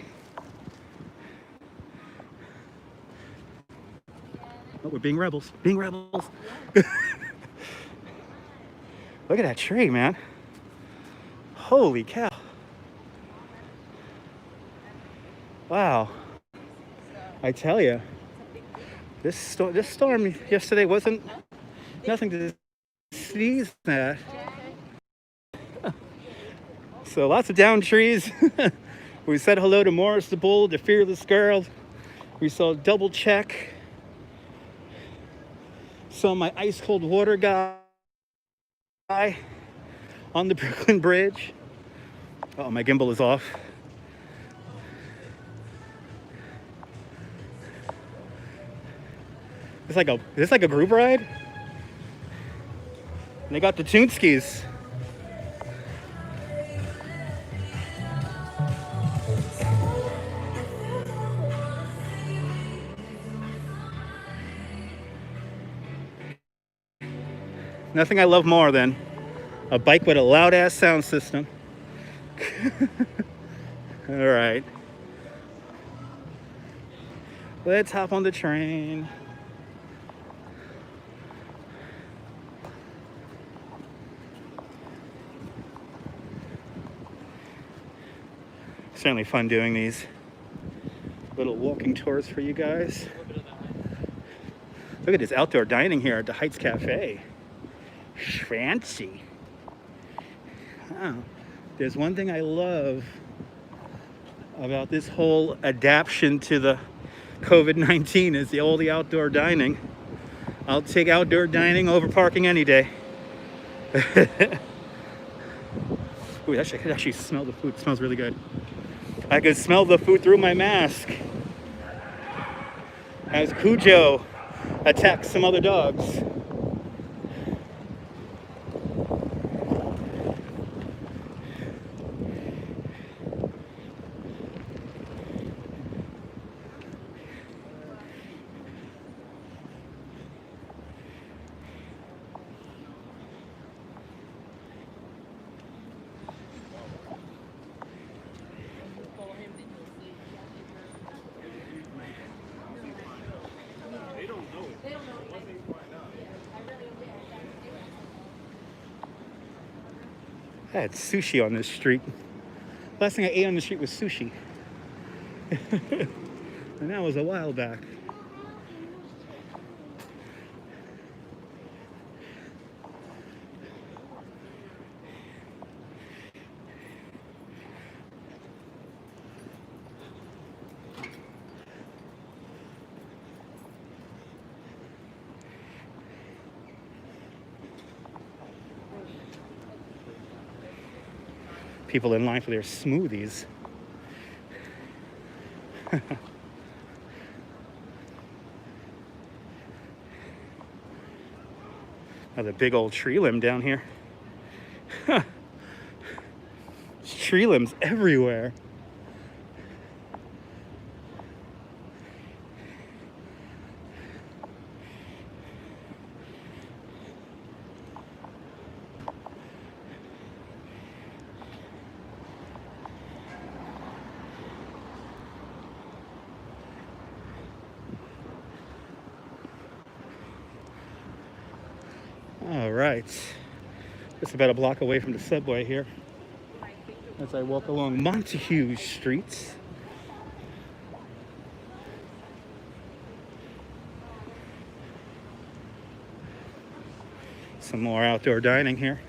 Oh, we're being rebels. Being rebels. Look at that tree, man. Holy cow. Wow. I tell you, this storm yesterday wasn't nothing to sneeze at. So lots of downed trees. We said hello to Morris the Bull, the fearless girl. We saw Double Check. Saw my ice cold water guy on the Brooklyn Bridge. Oh, my gimbal is off. Is this like a group ride? And they got the Toonskis. Nothing I love more than a bike with a loud ass sound system. All right. Let's hop on the train. Certainly fun doing these little walking tours for you guys. Look at this outdoor dining here at the Heights Cafe. Fancy. Oh, there's one thing I love about this whole adaptation to the COVID-19 is all the outdoor dining. I'll take outdoor dining over parking any day. Ooh, I could actually smell the food. It smells really good. I could smell the food through my mask as Cujo attacks some other dogs. I had sushi on this street. Last thing I ate on the street was sushi. And that was a while back. People in line for their smoothies. Another big old tree limb down here. There's tree limbs everywhere. All right, just about a block away from the subway here as I walk along Montague Street. Some more outdoor dining here.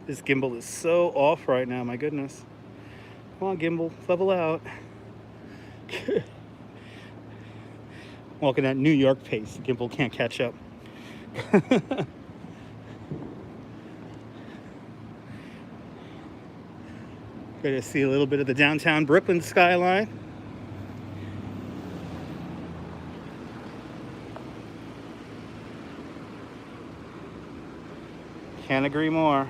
This gimbal is so off right now, my goodness. Come on, gimbal, level out. Walking at New York pace, the gimbal can't catch up. Good to see a little bit of the downtown Brooklyn skyline. Can't agree more.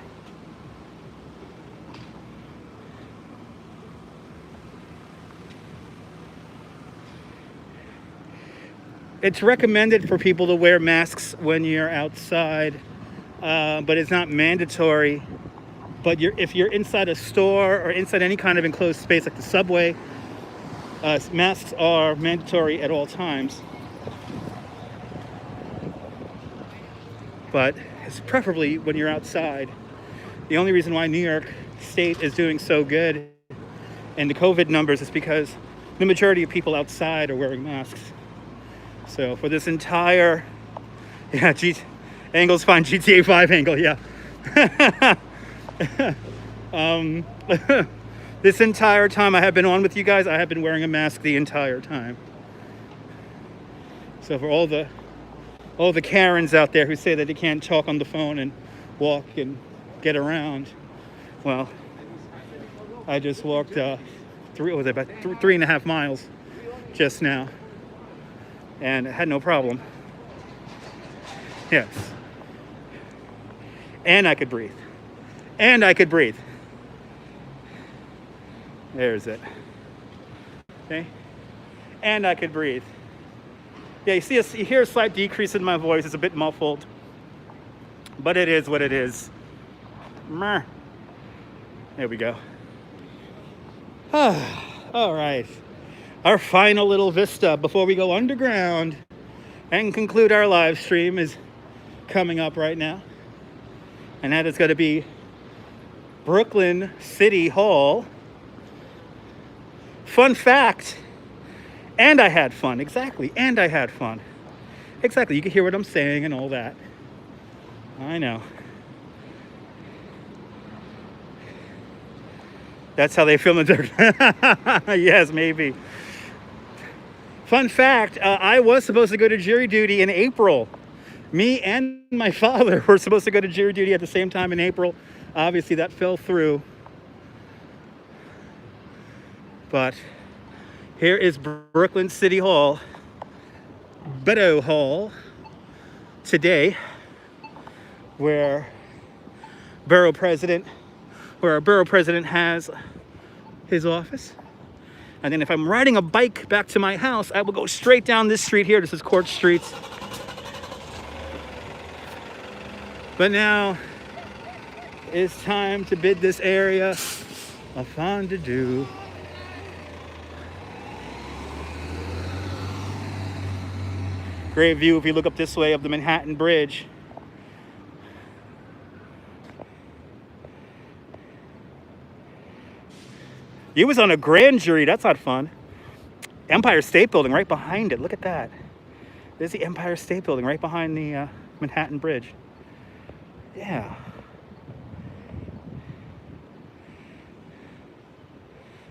It's recommended for people to wear masks when you're outside, but it's not mandatory. But if you're inside a store or inside any kind of enclosed space like the subway, masks are mandatory at all times. But it's preferably when you're outside. The only reason why New York State is doing so good in the COVID numbers is because the majority of people outside are wearing masks. So for this entire, angle's fine, GTA 5 angle, yeah. This entire time I have been on with you guys, I have been wearing a mask the entire time. So for all the Karens out there who say that they can't talk on the phone and walk and get around, well, I just walked about 3.5 miles just now, and I had no problem. Yes. And I could breathe. And I could breathe. There's it. Okay. And I could breathe. Yeah, you hear a slight decrease in my voice. It's a bit muffled. But it is what it is. There we go. All right. Our final little vista before we go underground and conclude our live stream is coming up right now. And that is going to be Brooklyn City Hall. Fun fact. And I had fun. Exactly. And I had fun. Exactly. You can hear what I'm saying and all that. I know. That's how they film the Yes, maybe. Fun fact, I was supposed to go to jury duty in April. Me and my father were supposed to go to jury duty at the same time in April. Obviously, that fell through. But here is Brooklyn City Hall, Beto Hall, today, where our borough president has his office. And then if I'm riding a bike back to my house, I will go straight down this street here. This is Court Street. But now it's time to bid this area a fondue. Great view if you look up this way of the Manhattan Bridge. You was on a grand jury. That's not fun. Empire State Building right behind it. Look at that. There's the Empire State Building right behind the Manhattan Bridge. Yeah.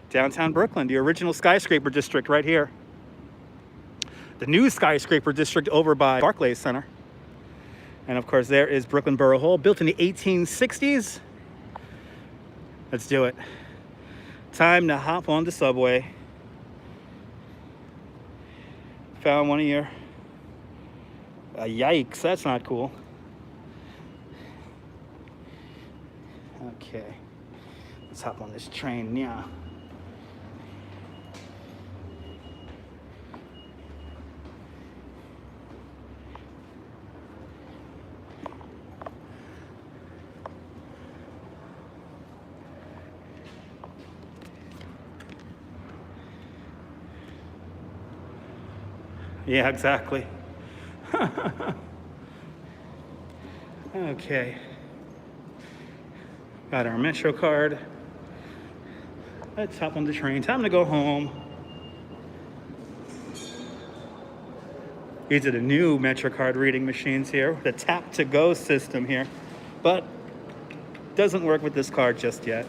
Downtown Brooklyn, the original skyscraper district right here. The new skyscraper district over by Barclays Center. And of course, there is Brooklyn Borough Hall, built in the 1860s. Let's do it. Time to hop on the subway. Found one of your... yikes, that's not cool. Okay. Let's hop on this train, yeah. Yeah, exactly. Okay. Got our Metro card. Let's hop on the train. Time to go home. These are the new Metro card reading machines here. The tap to go system here. But doesn't work with this card just yet.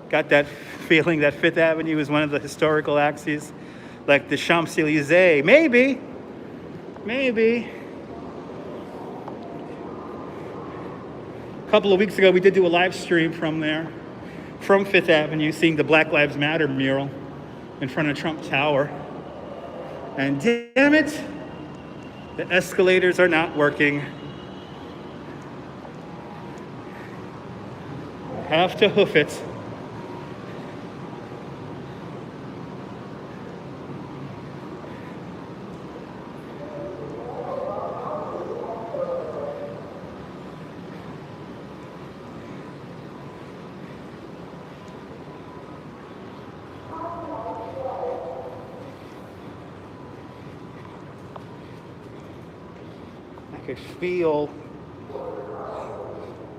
Got that feeling that Fifth Avenue is one of the historical axes, like the Champs-Élysées. Maybe. A couple of weeks ago, we did do a live stream from there, from Fifth Avenue, seeing the Black Lives Matter mural in front of Trump Tower. And damn it, the escalators are not working. I have to hoof it. I could feel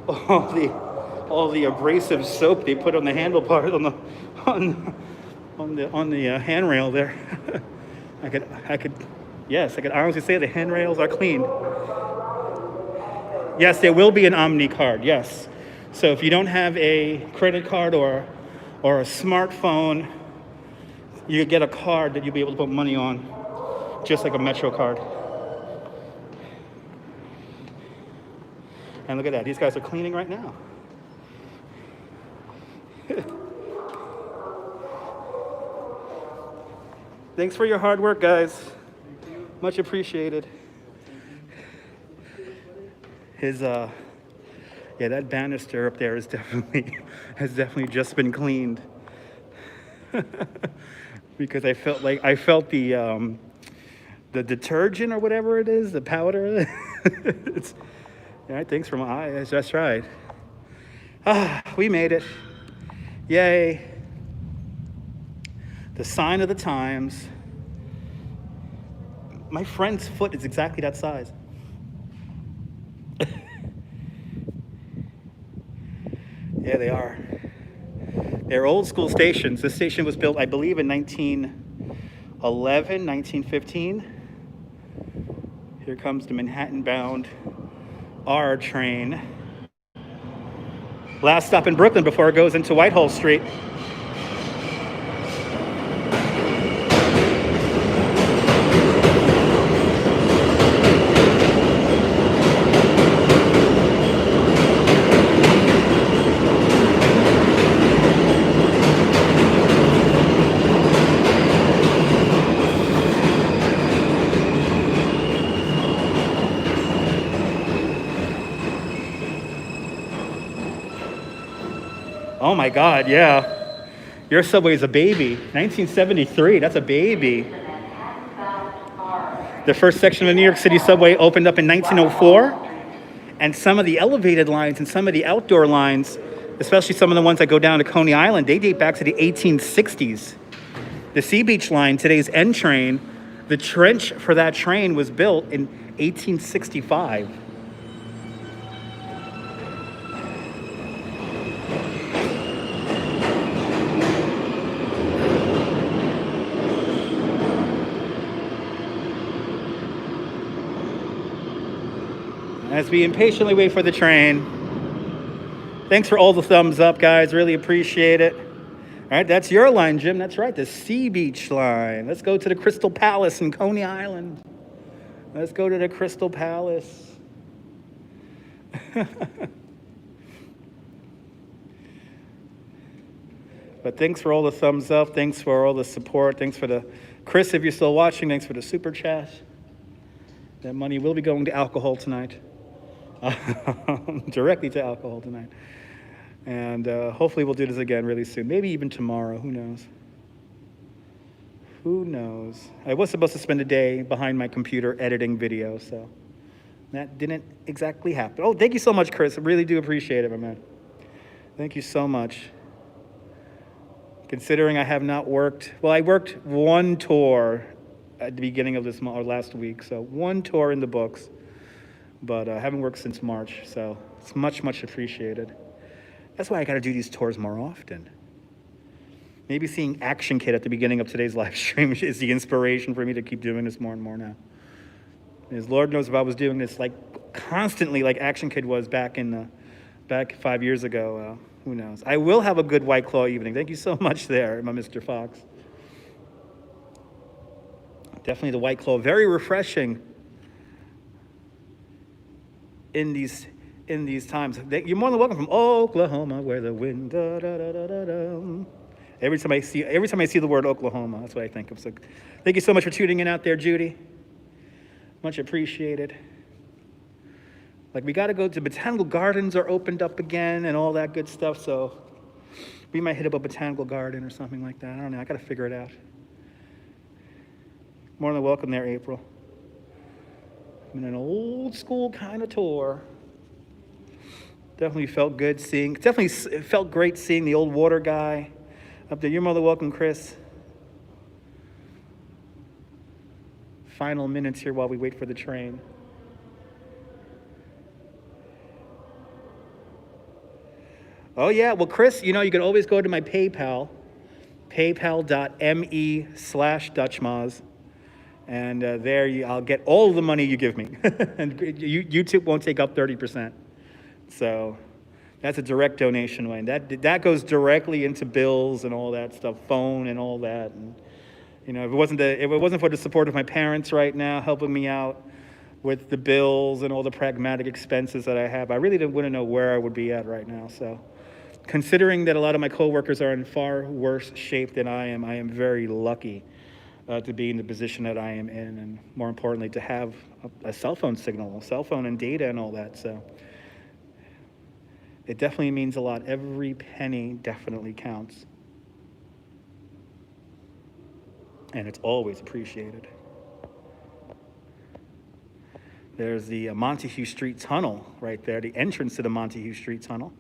all the abrasive soap they put on the handlebar on the handrail there. I could honestly say the handrails are clean. Yes, there will be an Omni card. Yes, so if you don't have a credit card or a smartphone, you get a card that you'll be able to put money on, just like a Metro card. And look at that, these guys are cleaning right now. Thanks for your hard work, guys. Much appreciated. That banister up there is has definitely just been cleaned. Because I felt the detergent or whatever it is, the powder. It's, all right, thanks for my eyes. That's right. We made it. Yay. The sign of the times. My friend's foot is exactly that size. Yeah, they are. They're old school stations. This station was built, I believe, in 1911, 1915. Here comes the Manhattan-bound R train. Last stop in Brooklyn before it goes into Whitehall Street. Oh my God, yeah. Your subway is a baby. 1973, that's a baby. The first section of the New York City subway opened up in 1904. And some of the elevated lines and some of the outdoor lines, especially some of the ones that go down to Coney Island, they date back to the 1860s. The Sea Beach line, today's N train, the trench for that train was built in 1865. As we impatiently wait for the train. Thanks for all the thumbs up, guys. Really appreciate it. All right, that's your line, Jim. That's right, the Sea Beach line. Let's go to the Crystal Palace in Coney Island. Let's go to the Crystal Palace. But thanks for all the thumbs up. Thanks for all the support. Thanks for the, Chris, if you're still watching, thanks for the super chat. That money will be going to alcohol tonight. Directly to alcohol tonight. And hopefully we'll do this again really soon. Maybe even tomorrow. Who knows? Who knows? I was supposed to spend a day behind my computer editing video, so that didn't exactly happen. Oh, thank you so much, Chris. I really do appreciate it, my man. Thank you so much. Considering I have not worked, well, I worked one tour at the beginning of this month, or last week, so one tour in the books, but I haven't worked since March, so it's much, much appreciated. That's why I gotta do these tours more often. Maybe seeing Action Kid at the beginning of today's live stream is the inspiration for me to keep doing this more and more now. Because Lord knows if I was doing this like constantly like Action Kid was back 5 years ago, who knows? I will have a good White Claw evening. Thank you so much there, my Mr. Fox. Definitely the White Claw, very refreshing in these times. You're more than welcome from Oklahoma, where the wind. Da, da, da, da, da, da. Every time I see the word Oklahoma, that's what I think of. So, thank you so much for tuning in out there, Judy. Much appreciated. Like, we got to go to Botanical Gardens are opened up again and all that good stuff. So we might hit up a botanical garden or something like that. I don't know. I got to figure it out. More than welcome there, April. In an old school kind of tour. Definitely felt good seeing. Definitely it felt great seeing the old water guy up there. You're more than welcome, Chris. Final minutes here while we wait for the train. Oh yeah, well, Chris, you know, you can always go to my PayPal, paypal.me/Dutchmaz, and there I'll get all the money you give me, and YouTube won't take up 30%. So that's a direct donation way, and that goes directly into bills and all that stuff, phone and all that. And you know, if it wasn't for the support of my parents right now helping me out with the bills and all the pragmatic expenses that I have, I really wouldn't know where I would be at right now. So considering that a lot of my coworkers are in far worse shape than I am very lucky to be in the position that I am in, and more importantly, to have a cell phone signal, cell phone and data and all that. So it definitely means a lot. Every penny definitely counts. And it's always appreciated. There's the Montague Street Tunnel right there, the entrance to the Montague Street Tunnel.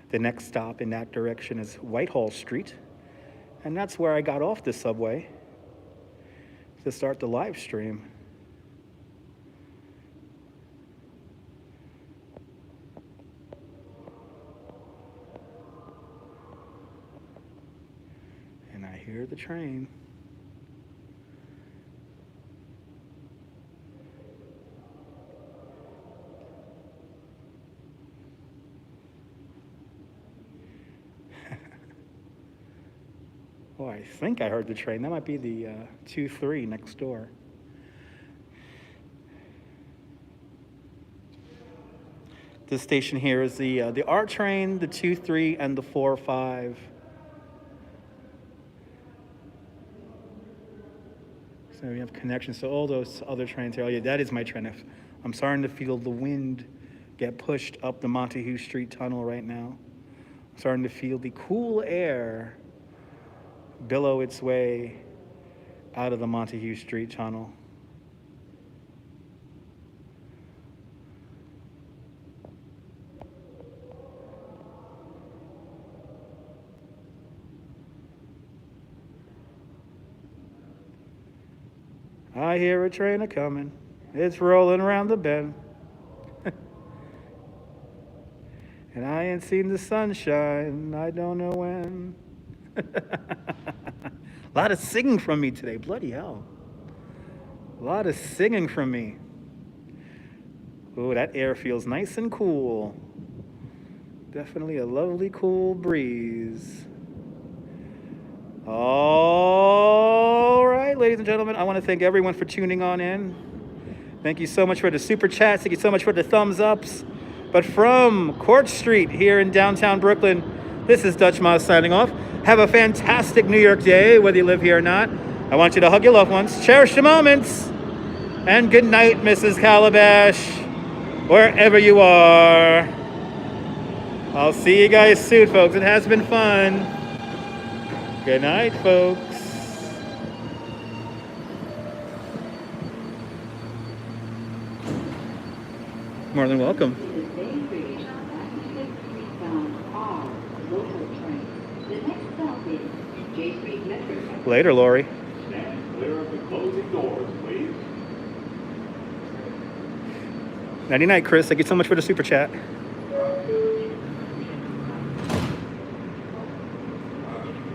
The next stop in that direction is Whitehall Street. And that's where I got off the subway to start the live stream. And I hear the train. Oh, I think I heard the train. That might be the 2-3 next door. This station here is the R train, the 2-3, and the 4-5. So we have connections to all those other trains here. Oh yeah, that is my train. I'm starting to feel the wind get pushed up the Montague Street Tunnel right now. I'm starting to feel the cool air billow its way out of the Montague Street Tunnel. I hear a train a-coming. It's rolling around the bend. And I ain't seen the sunshine, I don't know when. A lot of singing from me today, bloody hell. A lot of singing from me. Oh, that air feels nice and cool. Definitely a lovely, cool breeze. All right, ladies and gentlemen, I want to thank everyone for tuning on in. Thank you so much for the super chats. Thank you so much for the thumbs ups. But from Court Street here in downtown Brooklyn, this is Dutch Moss signing off. Have a fantastic New York day, whether you live here or not. I want you to hug your loved ones, cherish the moments, and good night, Mrs. Calabash, wherever you are. I'll see you guys soon, folks. It has been fun. Good night, folks. More than welcome. Later, Lori. Stand clear of the closing doors, please. Nighty night, Chris. Thank you so much for the super chat.